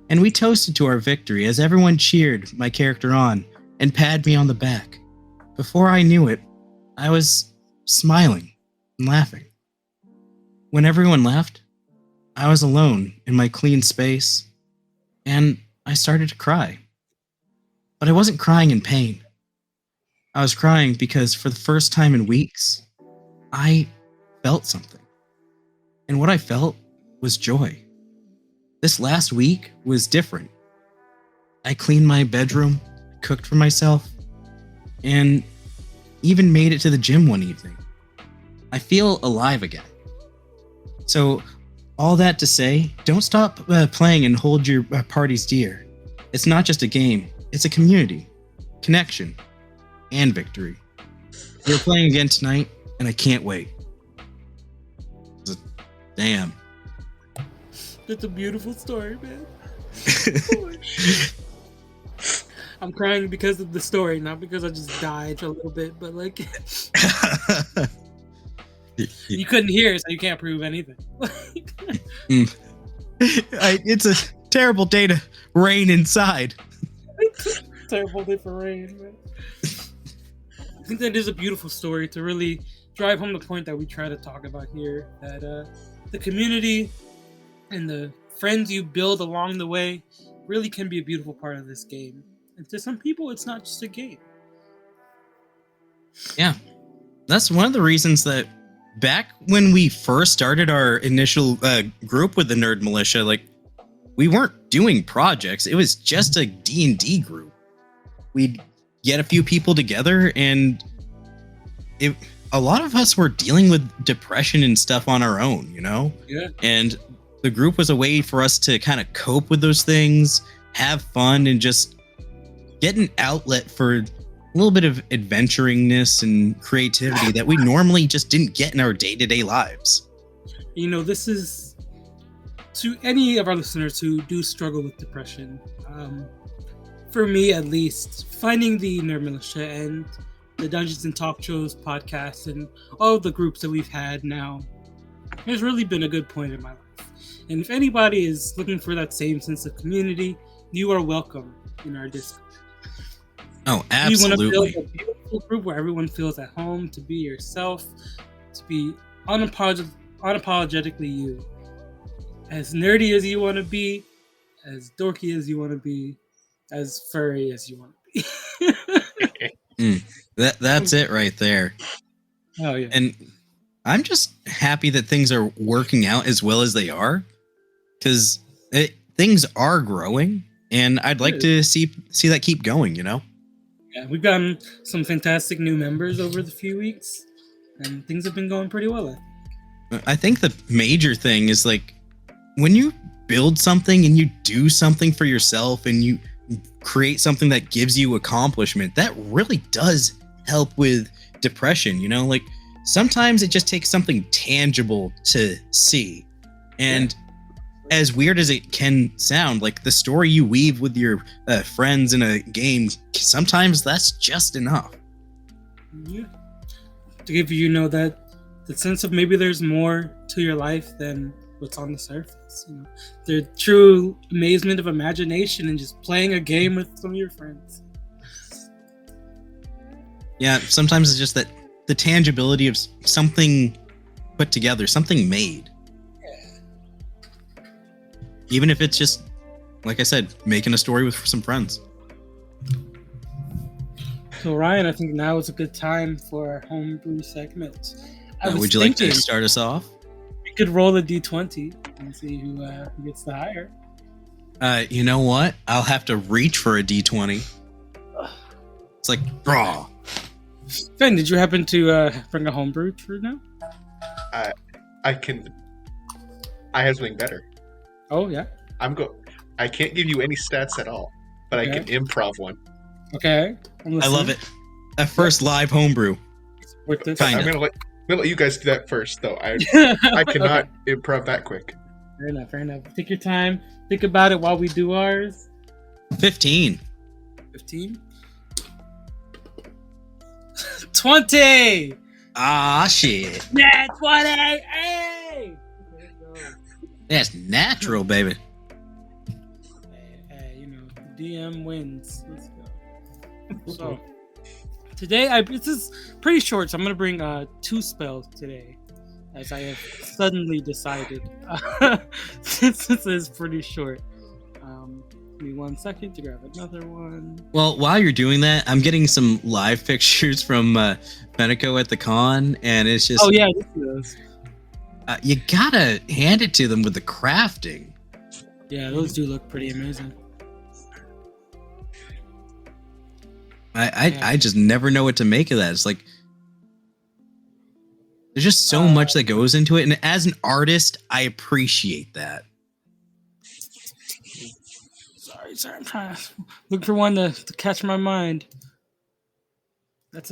B: and we toasted to our victory as everyone cheered my character on and patted me on the back. Before I knew it, I was smiling and laughing. When everyone left, I was alone in my clean space, and I started to cry. But I wasn't crying in pain. I was crying because for the first time in weeks, I felt something. And what I felt was joy. This last week was different. I cleaned my bedroom, cooked for myself, and even made it to the gym one evening. I feel alive again. So, all that to say, don't stop playing and hold your parties dear. It's not just a game, it's a community, connection, and victory. We're playing again tonight, and I can't wait. Damn.
A: That's a beautiful story, man. I'm crying because of the story, not because I just died for a little bit, but like you couldn't hear, so you can't prove anything.
B: It's a terrible day to rain inside.
A: Terrible day for rain, man. I think that is a beautiful story to really drive home the point that we try to talk about here, that the community and the friends you build along the way really can be a beautiful part of this game. And to some people, it's not just a game.
B: Yeah. That's one of the reasons that back when we first started our initial group with the Nerd Militia, like, we weren't doing projects. It was just a D&D group. We'd get a few people together, and a lot of us were dealing with depression and stuff on our own, you know?
A: Yeah.
B: And the group was a way for us to kind of cope with those things, have fun, and just get an outlet for a little bit of adventuringness and creativity that we normally just didn't get in our day-to-day lives.
A: You know, this is to any of our listeners who do struggle with depression. For me, at least, finding the Nerd Militia and the Dungeons and Talkshows podcast and all of the groups that we've had now has really been a good point in my life. And if anybody is looking for that same sense of community, you are welcome in our Discord.
B: Oh, absolutely.
A: We want to build a beautiful group where everyone feels at home, to be yourself, to be unapologetically you. As nerdy as you want to be, as dorky as you want to be, as furry as you want to be.
B: That's it right there.
A: Oh, yeah.
B: And I'm just happy that things are working out as well as they are, because things are growing, and I'd like to see that keep going, you know?
A: Yeah, we've gotten some fantastic new members over the few weeks, and things have been going pretty well.
B: I think the major thing is, like, when you build something and you do something for yourself and you create something that gives you accomplishment, that really does help with depression, you know? Like, sometimes it just takes something tangible to see. And as weird as it can sound, like, the story you weave with your friends in a game, sometimes that's just enough.
A: Yeah. To give you know that the sense of maybe there's more to your life than what's on the surface. You know, the true amazement of imagination and just playing a game with some of your friends.
B: Yeah, sometimes it's just that the tangibility of something put together, something made. Even if it's just, like I said, making a story with some friends.
A: So Ryan, I think now is a good time for our homebrew segment.
B: Would you like to start us off?
A: We could roll a d20 and see who gets the higher.
B: You know what? I'll have to reach for a d20. It's like draw.
A: Ben, did you happen to bring a homebrew for now?
C: I have something better.
A: Oh yeah.
C: I can't give you any stats at all, but I can improv one.
A: Okay.
B: I love it. A first live homebrew.
C: I'm gonna let you guys do that first, though. I cannot improv that quick.
A: Fair enough. Take your time. Think about it while we do ours.
B: 15.
A: 20!
B: Ah, shit.
A: Yeah, 20! Hey!
B: That's natural, baby.
A: Hey, DM wins. Let's go. So, today, this is pretty short, so I'm going to bring 2 spells today, as I have suddenly decided. Since this is pretty short. Give me 1 second to grab another one.
B: Well, while you're doing that, I'm getting some live pictures from Fxnneco at the con, and it's just...
A: Oh, yeah, this is.
B: You gotta hand it to them with the crafting.
A: Yeah, those do look pretty amazing.
B: I just never know what to make of that. It's like... There's just so much that goes into it, and as an artist, I appreciate that.
A: Sorry, I'm trying to look for one to catch my mind.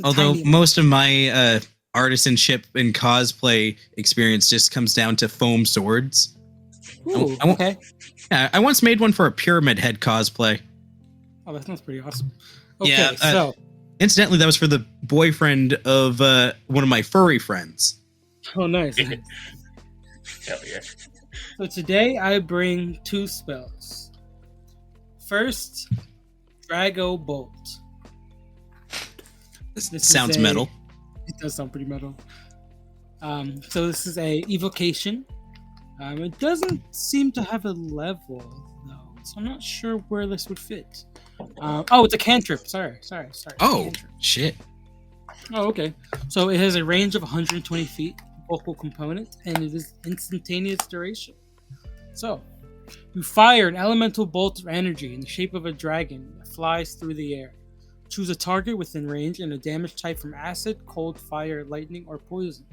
B: Although most of my artisanship and cosplay experience just comes down to foam swords.
A: Ooh, okay.
B: Yeah, I once made one for a pyramid head cosplay.
A: Oh, that sounds pretty awesome. Okay,
B: yeah,
A: so...
B: Incidentally, that was for the boyfriend of one of my furry friends.
A: Oh, nice.
C: Hell yeah.
A: So today I bring 2 spells. First, Drago Bolt.
B: This sounds metal.
A: It does sound pretty metal. So this is a evocation. It doesn't seem to have a level, though, so I'm not sure where this would fit. It's a cantrip. Sorry.
B: Oh,
A: cantrip.
B: Shit.
A: Oh, okay. So it has a range of 120 feet, vocal component, and it is instantaneous duration. So, you fire an elemental bolt of energy in the shape of a dragon that flies through the air. Choose a target within range and a damage type from acid, cold, fire, lightning, or poison.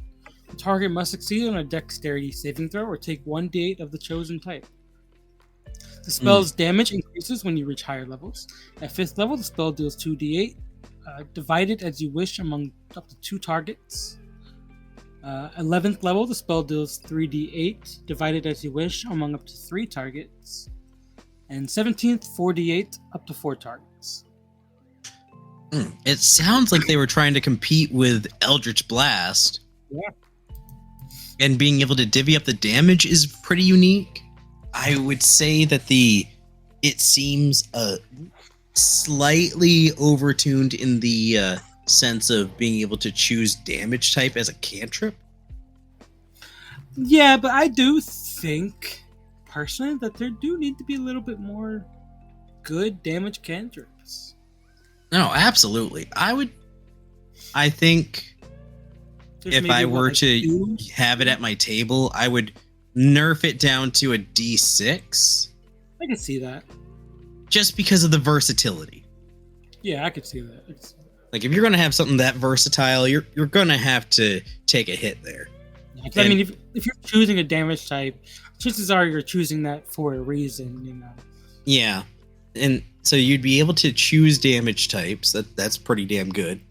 A: The target must succeed on a dexterity saving throw or take 1d8 of the chosen type. The spell's damage increases when you reach higher levels. At 5th level, the spell deals 2d8, divided as you wish among up to 2 targets. 11th level, the spell deals 3d8, divided as you wish among up to 3 targets. And 17th, 4d8, up to 4 targets.
B: It sounds like they were trying to compete with Eldritch Blast.
A: Yeah.
B: And being able to divvy up the damage is pretty unique. I would say that it seems slightly overtuned in the sense of being able to choose damage type as a cantrip.
A: Yeah, but I do think, personally, that there do need to be a little bit more good damage cantrips.
B: No, absolutely. I think if I were to have it at my table, I would nerf it down to a D6.
A: I can see that.
B: Just because of the versatility.
A: Yeah, I could see that.
B: Like, if you're going to have something that versatile, you're going to have to take a hit there.
A: Yeah, I mean, if you're choosing a damage type, chances are you're choosing that for a reason,
B: Yeah. And so you'd be able to choose damage types. That's pretty damn good.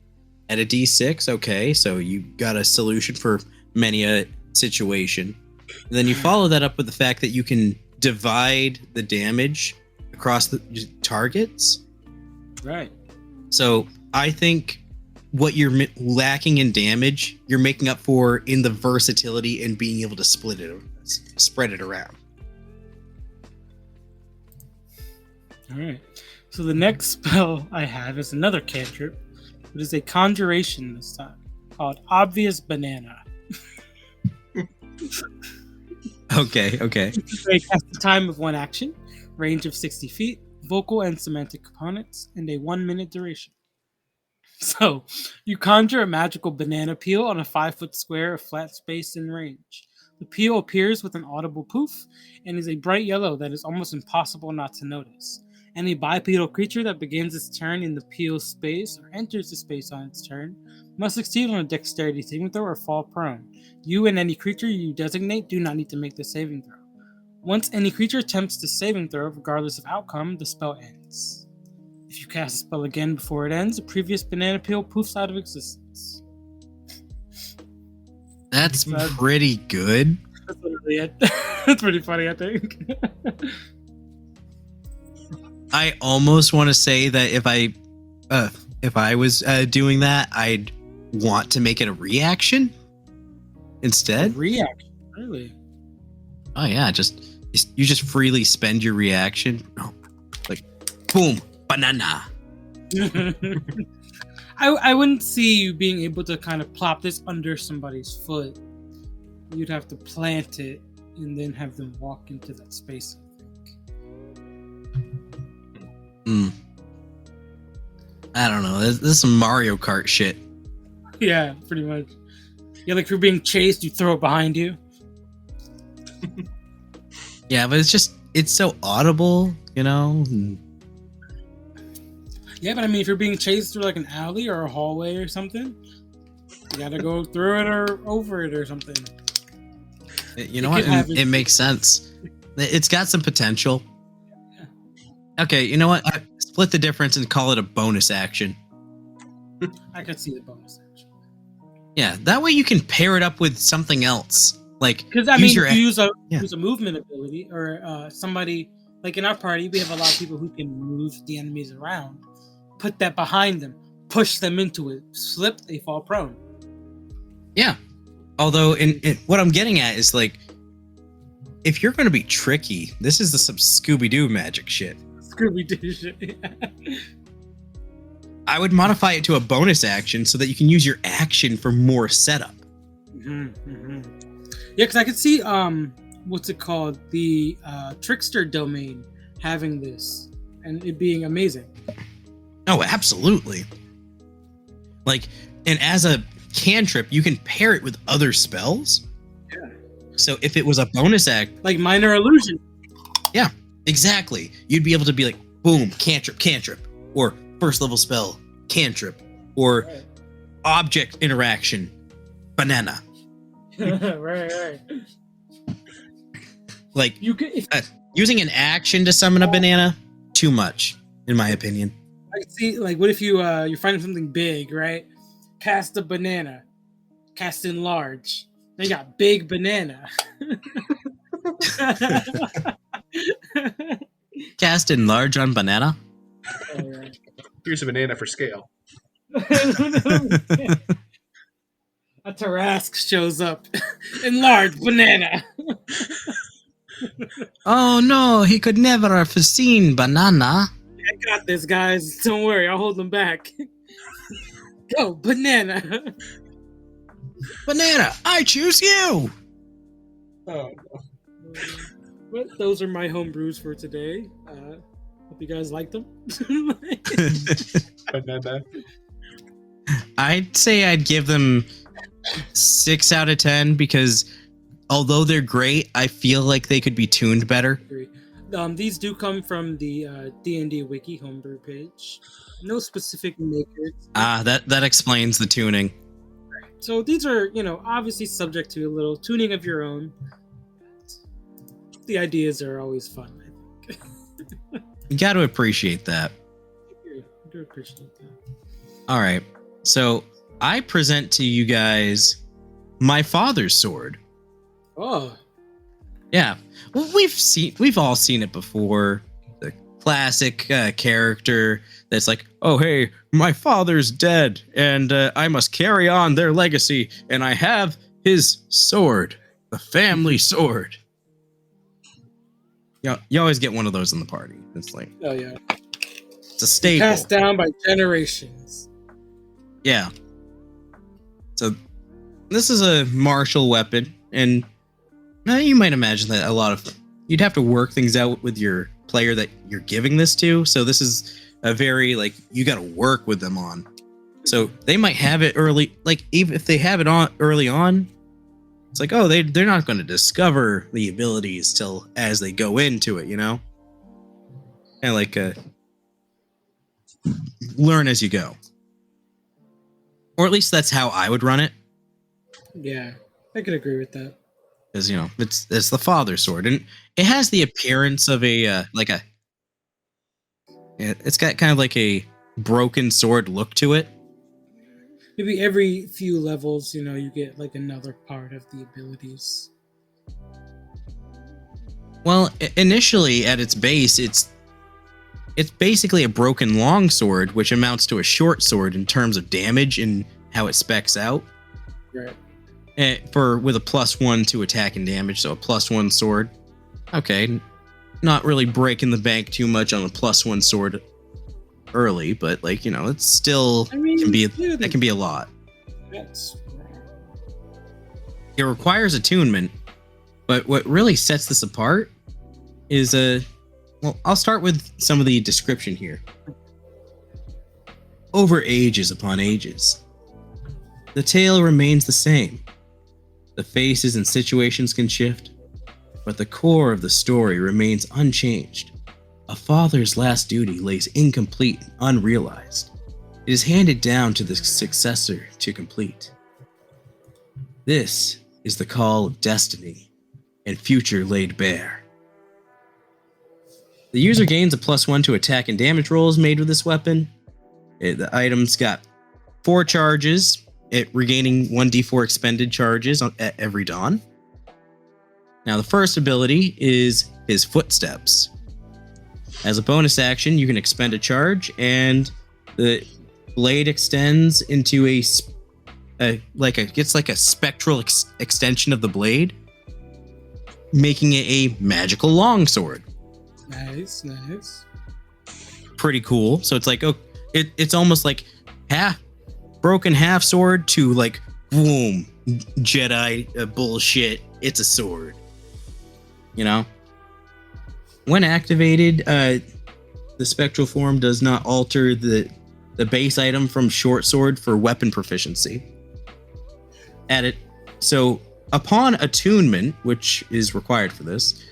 B: At a D6, okay, so you got a solution for many a situation. And then you follow that up with the fact that you can divide the damage across the targets.
A: Right.
B: So I think what you're lacking in damage, you're making up for in the versatility and being able to spread it around.
A: All right. So the next spell I have is another cantrip. It is a conjuration this time, called Obvious Banana.
B: Okay.
A: They cast the time of 1 action, range of 60 feet, vocal and semantic components, and a 1-minute duration. So, you conjure a magical banana peel on a 5-foot square of flat space in range. The peel appears with an audible poof and is a bright yellow that is almost impossible not to notice. Any bipedal creature that begins its turn in the peel space or enters the space on its turn must succeed on a dexterity saving throw or fall prone. You and any creature you designate do not need to make the saving throw. Once any creature attempts the saving throw, regardless of outcome, the spell ends. If you cast a spell again before it ends, a previous banana peel poofs out of existence.
B: That's pretty good.
A: That's literally it. That's pretty funny, I think.
B: I almost want to say that if I was doing that, I'd want to make it a reaction instead.
A: Reaction, really?
B: Oh yeah, you just freely spend your reaction. Oh, like, boom, banana.
A: I wouldn't see you being able to kind of plop this under somebody's foot. You'd have to plant it and then have them walk into that space, I think.
B: I don't know. This is some Mario Kart shit.
A: Yeah, pretty much. Yeah, like if you're being chased, you throw it behind you.
B: Yeah, but it's so audible, you know?
A: Yeah, but I mean, if you're being chased through like an alley or a hallway or something, you gotta go through it or over it or something.
B: You know what? It makes sense. It's got some potential.
A: Yeah.
B: Okay, you know what? Split the difference and call it a bonus action.
A: I could see the bonus action.
B: Yeah, that way you can pair it up with something else. Like,
A: because I mean, if you use a movement ability or somebody like in our party, we have a lot of people who can move the enemies around. Put that behind them, push them into it, slip, they fall prone.
B: Yeah. Although, what I'm getting at is like, if you're going to be tricky, this is some Scooby-Doo magic shit.
A: Scooby-Doo shit. Yeah.
B: I would modify it to a bonus action so that you can use your action for more setup.
A: Yeah, because I could see what's it called, the Trickster domain having this and it being amazing.
B: Oh, absolutely. Like, and as a cantrip, you can pair it with other spells.
A: Yeah.
B: So if it was a bonus act,
A: like minor illusion.
B: Yeah, exactly. You'd be able to be like, boom, cantrip, or first level spell, cantrip, or object interaction, banana.
A: right.
B: Like, using an action to summon a banana, too much, in my opinion.
A: I see, like, what if you're finding something big, right? Cast a banana, cast enlarge. Then you got big banana.
B: Cast enlarge on banana.
C: Here's a banana for scale.
A: A Tarrasque shows up. Enlarge banana.
B: Oh no, he could never have seen banana.
A: I got this, guys. Don't worry, I'll hold them back. Go, banana.
B: Banana, I choose you.
C: Oh,
A: But those are my homebrews for today. Hope you guys liked them.
C: banana.
B: I'd say I'd give them 6 out of 10 because although they're great, I feel like they could be tuned better.
A: These do come from the D&D Wiki homebrew page. No specific makers.
B: That explains the tuning.
A: So these are, obviously subject to a little tuning of your own. The ideas are always fun, I think.
B: You got to appreciate that.
A: I do appreciate that. All
B: right. So I present to you guys my father's sword.
A: Oh.
B: Yeah. Well, we've all seen it before. The classic character that's like, oh, hey, my father's dead and I must carry on their legacy and I have his sword, the family sword. You always get one of those in the party. It's like,
A: oh yeah,
B: it's a staple.
A: Passed down by generations.
B: Yeah. So this is a martial weapon, and now you might imagine that you'd have to work things out with your player that you're giving this to. So this is a very you got to work with them on. So they might have it early, like even if they have it on early on, it's like, oh, they're not going to discover the abilities till as they go into it, you know? And like learn as you go. Or at least that's how I would run it.
A: Yeah, I could agree with that.
B: Because, you know, it's the father sword. And it has the appearance of it's got kind of like a broken sword look to it.
A: Maybe every few levels, you get like another part of the abilities.
B: Well, initially at its base, it's basically a broken longsword, which amounts to a short sword in terms of damage and how it specs out.
A: Right.
B: With a +1 to attack and damage, so a +1 sword. Okay, not really breaking the bank too much on a +1 sword early, but like, it's still can be a lot.
A: That's
B: It requires attunement, but what really sets this apart is well, I'll start with some of the description here. Over ages upon ages, the tale remains the same. The faces and situations can shift, but the core of the story remains unchanged. A father's last duty lays incomplete and unrealized. It is handed down to the successor to complete. This is the call of destiny and future laid bare. The user gains a +1 to attack and damage rolls made with this weapon. The item's got 4 charges, regaining 1d4 expended charges at every dawn. Now, the first ability is his footsteps. As a bonus action, you can expend a charge, and the blade extends into it's like a spectral extension of the blade, making it a magical longsword.
A: nice.
B: Pretty cool. So it's like, it's almost like broken half sword to like, boom, Jedi bullshit. It's a sword. When activated, the spectral form does not alter the base item from short sword for weapon proficiency. So upon attunement, which is required for this,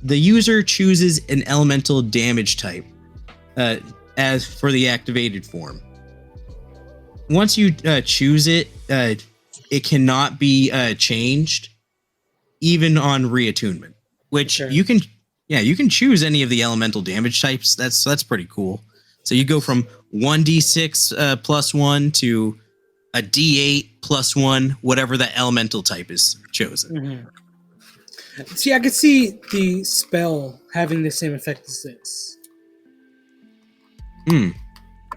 B: the user chooses an elemental damage type as for the activated form. Once you choose it, it cannot be changed, even on reattunement. Which
A: Okay.
B: you can choose any of the elemental damage types. That's pretty cool. So you go from 1d6 +1 to a d8 +1, whatever the elemental type is chosen.
A: Mm-hmm. See, I could see the spell having the same effect as this.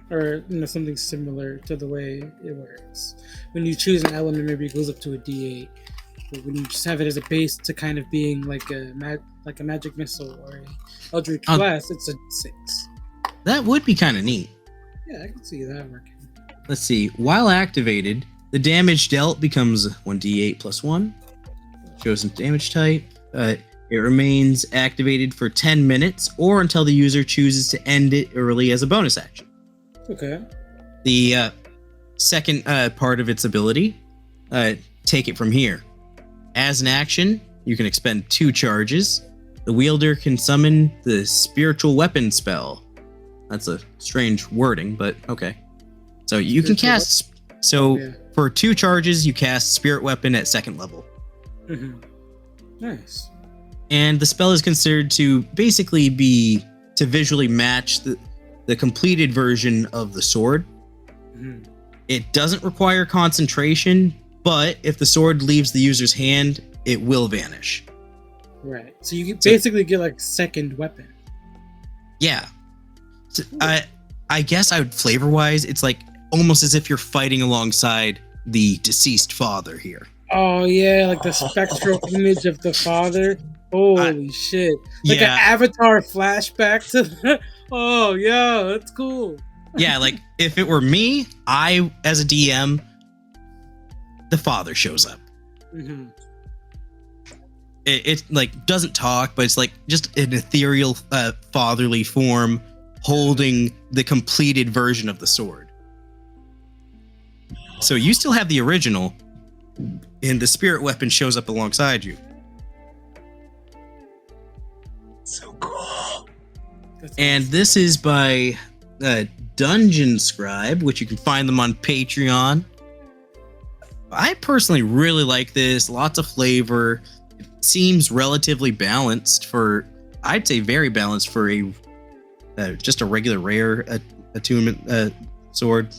A: Or something similar to the way it works. When you choose an element, maybe it goes up to a d8. But when you just have it as a base to kind of being like a magic missile or a eldritch blast, it's a 6.
B: That would be kind of neat.
A: Yeah, I can see that working.
B: Let's see. While activated, the damage dealt becomes 1d8 +1. Chosen damage type. It remains activated for 10 minutes or until the user chooses to end it early as a bonus action.
A: Okay.
B: The second part of its ability, take it from here. As an action, you can expend 2 charges. The wielder can summon the spiritual weapon spell. That's a strange wording, but okay. So you can cast... For 2 charges, you cast Spirit Weapon at 2nd level.
A: Mm-hmm. Nice.
B: And the spell is considered to basically be to visually match the completed version of the sword.
A: Mm-hmm.
B: It doesn't require concentration, but if the sword leaves the user's hand, it will vanish.
A: Right. So you basically get like second weapon.
B: Yeah. So, I guess I would flavor-wise, it's like almost as if you're fighting alongside the deceased father here.
A: Oh yeah, like the spectral image of the father. Holy shit! Like
B: yeah.
A: an Avatar flashback to. Oh yeah, that's cool.
B: Yeah, like if it were me, I as a DM, the father shows up.
A: Mm-hmm.
B: It like doesn't talk, but it's like just an ethereal fatherly form holding the completed version of the sword. So you still have the original, and the spirit weapon shows up alongside you.
C: So cool.
B: And this is by Dungeon Scribe, which you can find them on Patreon. I personally really like this. Lots of flavor. It seems relatively balanced for, I'd say very balanced for a just a regular rare attunement sword.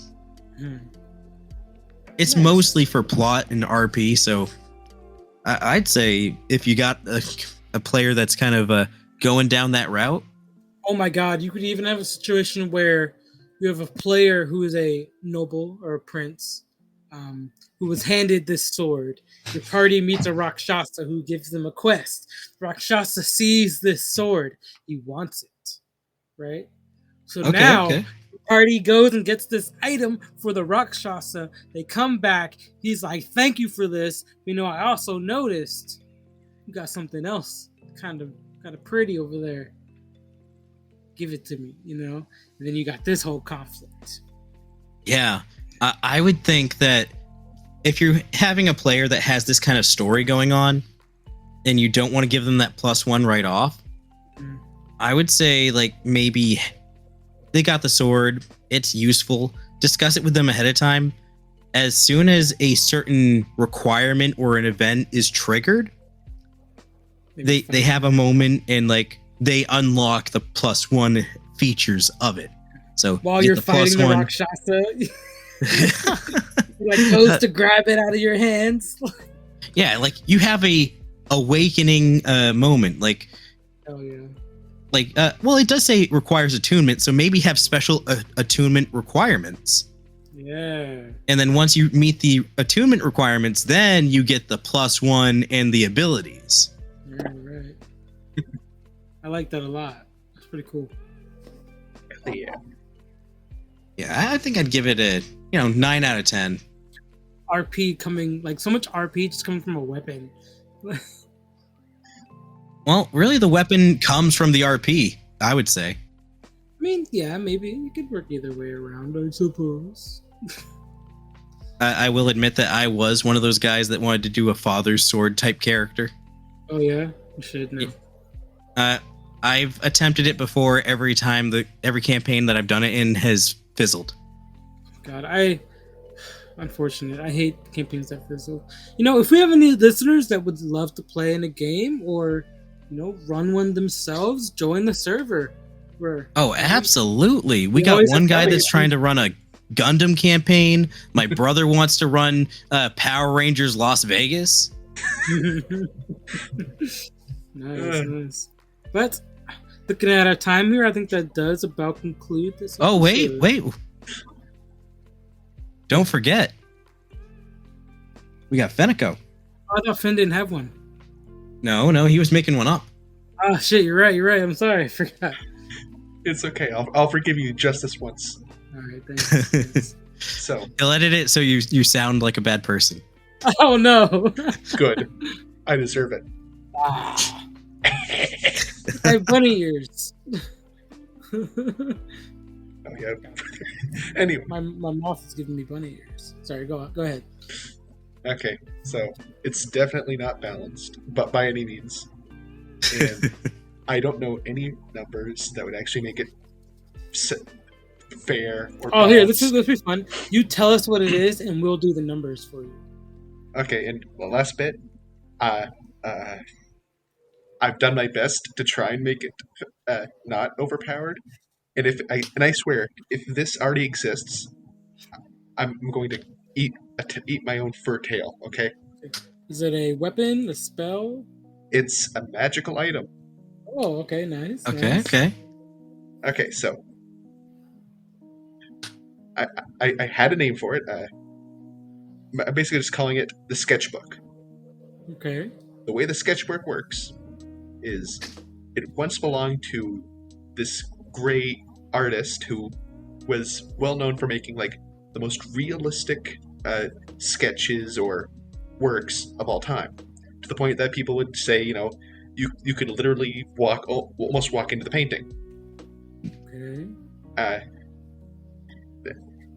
B: It's
A: Nice.
B: mostly for plot and RP, so I'd say if you got a player that's kind of going down that route.
A: Oh my god, you could even have a situation where you have a player who is a noble or a prince who was handed this sword. Your party meets a Rakshasa who gives them a quest. Rakshasa sees this sword. He wants it, right? So now the party goes and gets this item for the Rakshasa. They come back. He's like, thank you for this. You know, I also noticed you got something else kind of pretty over there. Give it to me, you know? And then you got this whole conflict.
B: Yeah, I would think that if you're having a player that has this kind of story going on and you don't want to give them that +1 right off, I would say like maybe they got the sword, it's useful, discuss it with them ahead of time. As soon as a certain requirement or an event is triggered, they have a moment and like they unlock the +1 features of it. So
A: while you're fighting the Rakshasa, like goes to grab it out of your hands.
B: Yeah, like you have a awakening moment. Like,
A: oh yeah.
B: Like, well, it does say it requires attunement, so maybe have special attunement requirements.
A: Yeah.
B: And then once you meet the attunement requirements, then you get the +1 and the abilities.
A: Right. I like that a lot. That's pretty cool.
C: Yeah.
B: Yeah, I think I'd give it a 9 out of 10.
A: RP coming, like so much RP just coming from a weapon.
B: Well, really, the weapon comes from the RP, I would say.
A: I mean, yeah, maybe it could work either way around, I suppose.
B: I will admit that I was one of those guys that wanted to do a father's sword type character.
A: Oh yeah, you should know.
B: I've attempted it before. Every campaign that I've done it in has fizzled.
A: God, unfortunate. I hate campaigns that fizzle. You know, if we have any listeners that would love to play in a game or, run one themselves, join the server.
B: Absolutely. We got one guy that's trying to run a Gundam campaign. My brother wants to run Power Rangers Las Vegas.
A: Nice. But looking at our time here, I think that does about conclude this episode.
B: Oh, wait. Don't forget. We got Fxnneco.
A: I thought Finn didn't have one.
B: No, he was making one up.
A: Oh, shit, you're right. I'm sorry, I forgot.
C: It's okay. I'll forgive you just this once.
A: All right, thanks.
C: So
B: he'll edit it so you sound like a bad person.
A: Oh, no.
C: Good. I deserve it.
A: I have bunny ears.
C: Oh, yeah. Anyway.
A: My mouth is giving me bunny ears. Sorry, go ahead.
C: Okay, so it's definitely not balanced, but by any means. And I don't know any numbers that would actually make it fair or
A: Oh, here,
C: balanced.
A: this is fun. You tell us what it is, and we'll do the numbers for you.
C: Okay, and the last bit, I've done my best to try and make it not overpowered. And I swear, if this already exists, I'm going to eat my own fur tail. Okay.
A: Is it a weapon, a spell?
C: It's a magical item.
A: Oh, okay, nice.
B: Okay.
C: Okay, so I had a name for it. I'm basically just calling it the sketchbook.
A: Okay.
C: The way the sketchbook works is it once belonged to this great artist who was well known for making like the most realistic sketches or works of all time, to the point that people would say, you could literally almost walk into the painting.
A: Okay.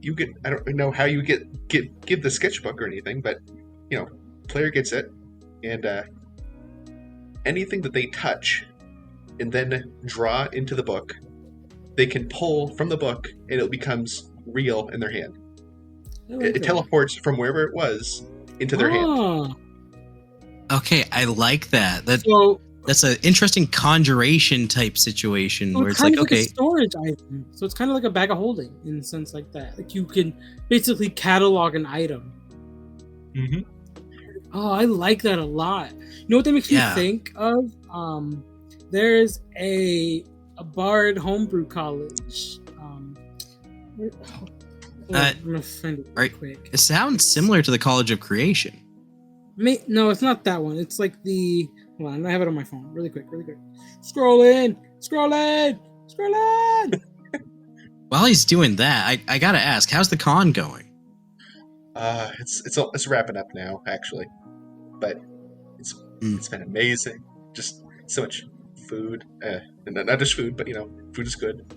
C: you get, I don't know how you give the sketchbook or anything, but player gets it, and anything that they touch and then draw into the book, they can pull from the book, and it becomes real in their hand. It teleports from wherever it was into their hand.
B: Okay, I like that. That's an interesting conjuration type situation where it's
A: kind
B: like,
A: of
B: okay,
A: a storage item. So it's kind of like a bag of holding in a sense like that. Like you can basically catalog an item.
C: Mm-hmm.
A: Oh, I like that a lot. You know what that makes me think of? There's a Bard homebrew college. I'm gonna find it real quick.
B: It sounds similar to the College of Creation.
A: No, it's not that one. It's like the. Hold on, I have it on my phone. Really quick. Scroll in.
B: While he's doing that, I gotta ask, how's the con going?
C: It's wrapping up now, actually, but it's been amazing. Just so much food, and not just food, but food is good.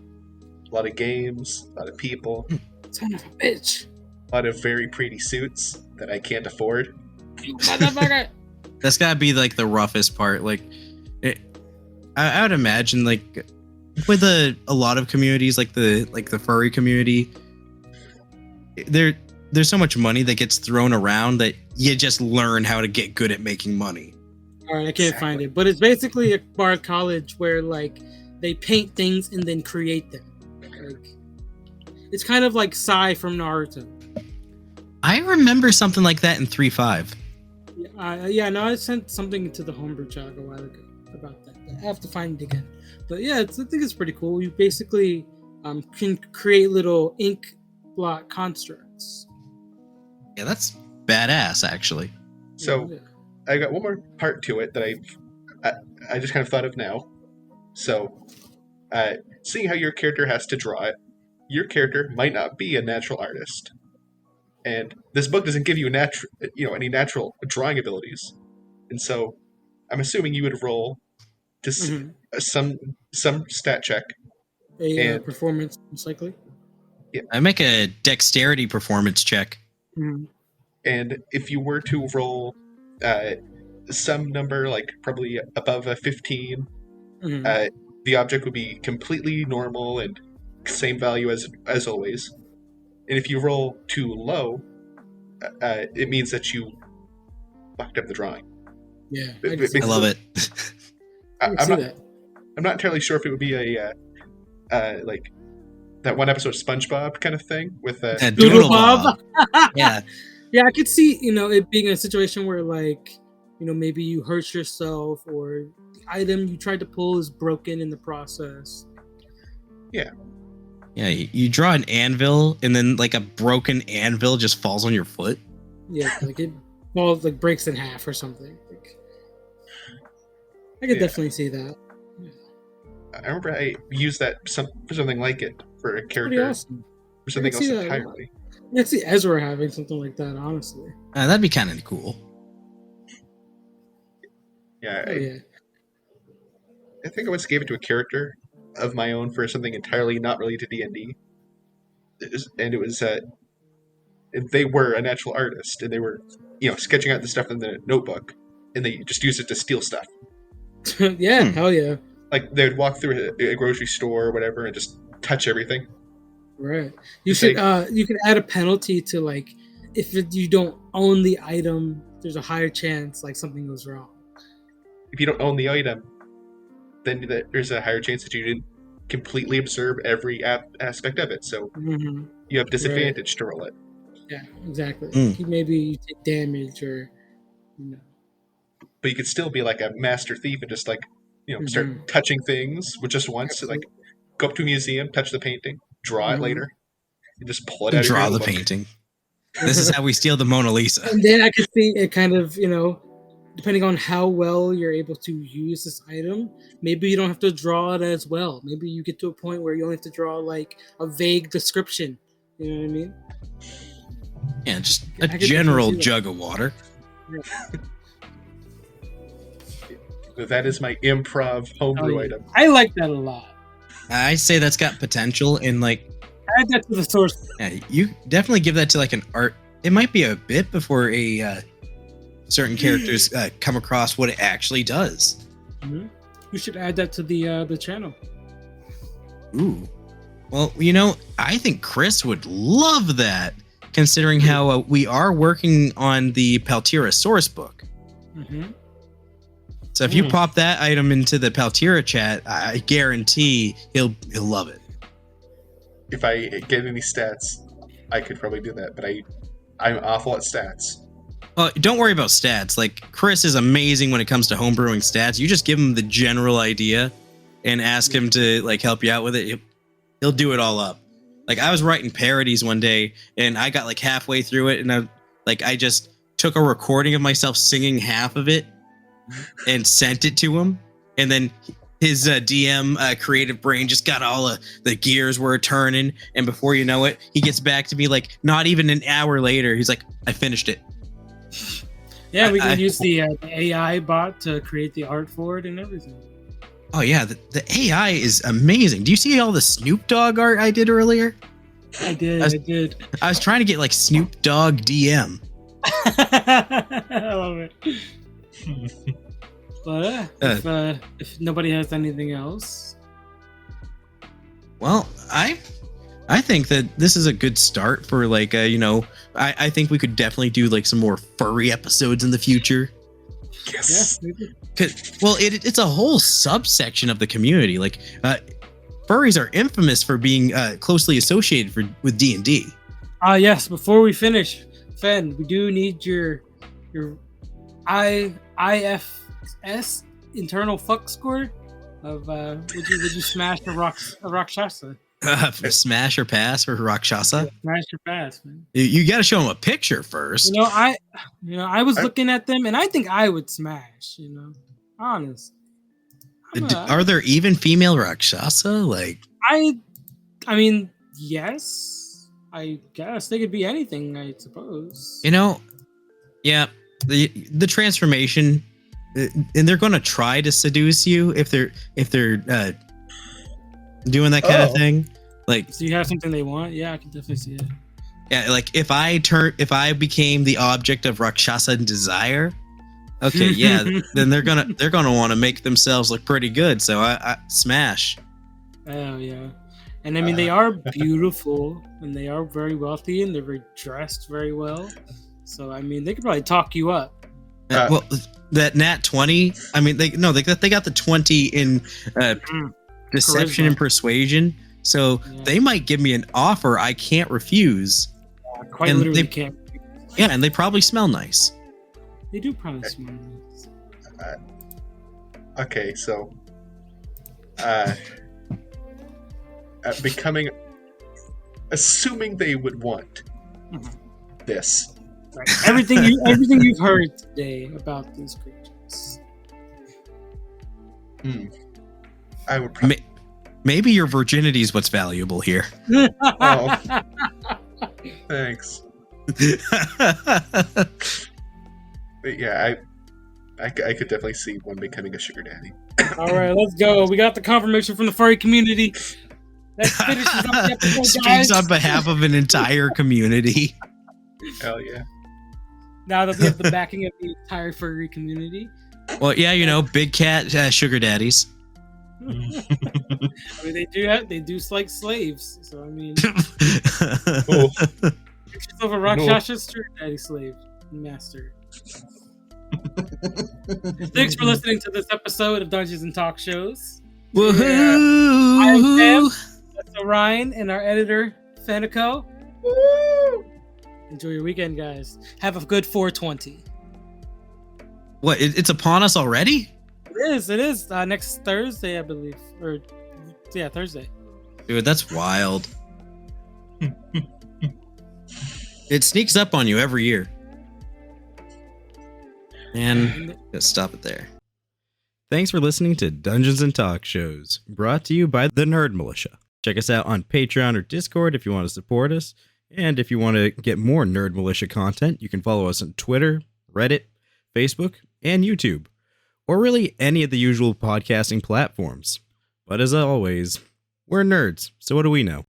C: A lot of games, a lot of people.
A: Son of a bitch.
C: A lot of very pretty suits that I can't afford.
A: Motherfucker.
B: That's gotta be like the roughest part. Like, I would imagine like with a lot of communities, like the furry community, there's so much money that gets thrown around that you just learn how to get good at making money.
A: All right, I can't find it, but it's basically a Bard college where like they paint things and then create them. Like, it's kind of like Sai from Naruto.
B: I remember something like that in 3.5.
A: I sent something to the Homebrew chat a while ago about that. I have to find it again. But yeah, I think it's pretty cool. You basically can create little ink blot constructs.
B: Yeah, that's badass, actually.
C: So I got one more part to it that I just kind of thought of now. So, seeing how your character has to draw it, your character might not be a natural artist. And this book doesn't give you any natural drawing abilities, and so I'm assuming you would roll to some stat check,
A: a performance, most likely.
C: Yeah,
B: I make a dexterity performance check,
C: and if you were to roll some number, like probably above a 15, the object would be completely normal and same value as always. And if you roll too low, it means that you fucked up the drawing.
A: Yeah,
B: I love it.
C: I'm not entirely sure if it would be a like that one episode of SpongeBob kind of thing with
B: Doodle Bob. Yeah,
A: I could see it being a situation where like maybe you hurt yourself or the item you tried to pull is broken in the process.
C: Yeah.
B: Yeah, you draw an anvil, and then like a broken anvil just falls on your foot.
A: Yeah, like it falls, like breaks in half or something. Like, I could definitely see that. Yeah.
C: I remember I used that for something like it for a character.
A: Awesome.
C: For something else entirely.
A: I could see Ezra having something like that, honestly.
B: That'd be kind of cool.
C: Yeah, I think I once gave it to a character of my own for something entirely not related to D&D. And it was they were a natural artist, and they were sketching out the stuff in the notebook, and they just used it to steal stuff.
A: Yeah, hell yeah.
C: Like they would walk through a grocery store or whatever and just touch everything.
A: Right. You could add a penalty to like if you don't own the item, there's a higher chance like something goes wrong.
C: If you don't own the item, then there's a higher chance that you didn't completely observe every aspect of it. So you have disadvantage to roll it.
A: Yeah, exactly. Maybe you take damage or.
C: But you could still be like a master thief and just like start touching things with just once. So, like go up to a museum, touch the painting, draw it later, and just pull it out.
B: Draw the painting. This is how we steal the Mona Lisa.
A: And then I could see it kind of depending on how well you're able to use this item, maybe you don't have to draw it as well. Maybe you get to a point where you only have to draw like a vague description. You know what I mean?
B: Yeah, just a general jug of water.
C: That is my improv homebrew item.
A: I like that a lot.
B: I say that's got potential in like
A: add that to the source.
B: Yeah, you definitely give that to like an art. It might be a bit before a certain characters come across what it actually does.
A: Mm-hmm. You should add that to the channel.
B: Ooh. Well, I think Chris would love that, considering how we are working on the Paltira source book.
A: Mm-hmm.
B: So if you pop that item into the Paltira chat, I guarantee he'll love it.
C: If I get any stats, I could probably do that, but I'm awful at stats.
B: Don't worry about stats. Like, Chris is amazing when it comes to homebrewing stats. You just give him the general idea and ask him to like help you out with it. He'll do it all up. Like, I was writing parodies one day and I got like halfway through it, and I just took a recording of myself singing half of it and sent it to him, and then his DM creative brain just got all of the gears were turning, and before you know it, he gets back to me like not even an hour later. He's like, I finished it.
A: Yeah, we can use the AI bot to create the art for it and everything.
B: Oh yeah, the AI is amazing. Do you see all the Snoop Dogg art I did earlier?
A: I did.
B: I was trying to get like Snoop Dogg DM.
A: I love it. But if nobody has anything else,
B: well, I think that this is a good start for like I think we could definitely do like some more furry episodes in the future.
C: Yes.
A: Yeah,
B: well, it's a whole subsection of the community. Like furries are infamous for being closely associated with D&D.
A: Yes. Before we finish, Fen, we do need your IFS internal fuck score of would you smash a Rakshasa?
B: For smash or pass for Rakshasa?
A: Yeah, smash or pass, man.
B: You got to show him a picture first.
A: I was looking at them and I think I would smash. Honest.
B: Are there even female Rakshasa? Like
A: I mean, yes. I guess they could be anything, I suppose.
B: Yeah, the transformation, and they're going to try to seduce you if they're doing that kind of thing. Like,
A: so you have something they want? Yeah, I can definitely see it.
B: Yeah, like if I became the object of Rakshasa desire, okay, yeah, then they're gonna want to make themselves look pretty good. So I smash.
A: Oh yeah. And I mean, they are beautiful, and they are very wealthy, and they're very dressed very well. So I mean, they could probably talk you up.
B: Well, that nat 20. I mean, they got the 20 in deception
A: Charisma.
B: and persuasion. So they might give me an offer I can't refuse.
A: Quite
B: and
A: literally
B: they
A: can't.
B: Yeah, and they probably smell nice.
A: They do probably smell nice.
C: Okay, so assuming they would want this.
A: Right. Everything you've heard today about these creatures.
C: I would probably...
B: Maybe your virginity is what's valuable here.
C: Oh, thanks. But yeah, I could definitely see one becoming a sugar daddy.
A: All right, let's go. We got the confirmation from the furry community. That finishes up the episode, guys.
B: Speaks on behalf of an entire community.
C: Hell yeah.
A: Now that we have the backing of the entire furry community.
B: Well, yeah, big cat sugar daddies.
A: I mean, they do like slaves. So I mean,
C: Oh.
A: get yourself a Rakshasa sugar daddy slave master. Thanks for listening to this episode of Dungeons and Talk Shows.
B: Woohoo!
A: I am Sam. That's Orion and our editor, Fxnneco.
C: Woo!
A: Enjoy your weekend, guys. Have a good 420.
B: What? It's upon us already?
A: It is. Next Thursday, I believe. Or, yeah, Thursday.
B: Dude, that's wild. It sneaks up on you every year. And let's stop it there. Thanks for listening to Dungeons and Talk Shows, brought to you by the Nerd Militia. Check us out on Patreon or Discord if you want to support us. And if you want to get more Nerd Militia content, you can follow us on Twitter, Reddit, Facebook, and YouTube. Or really any of the usual podcasting platforms. But as always, we're nerds, so what do we know?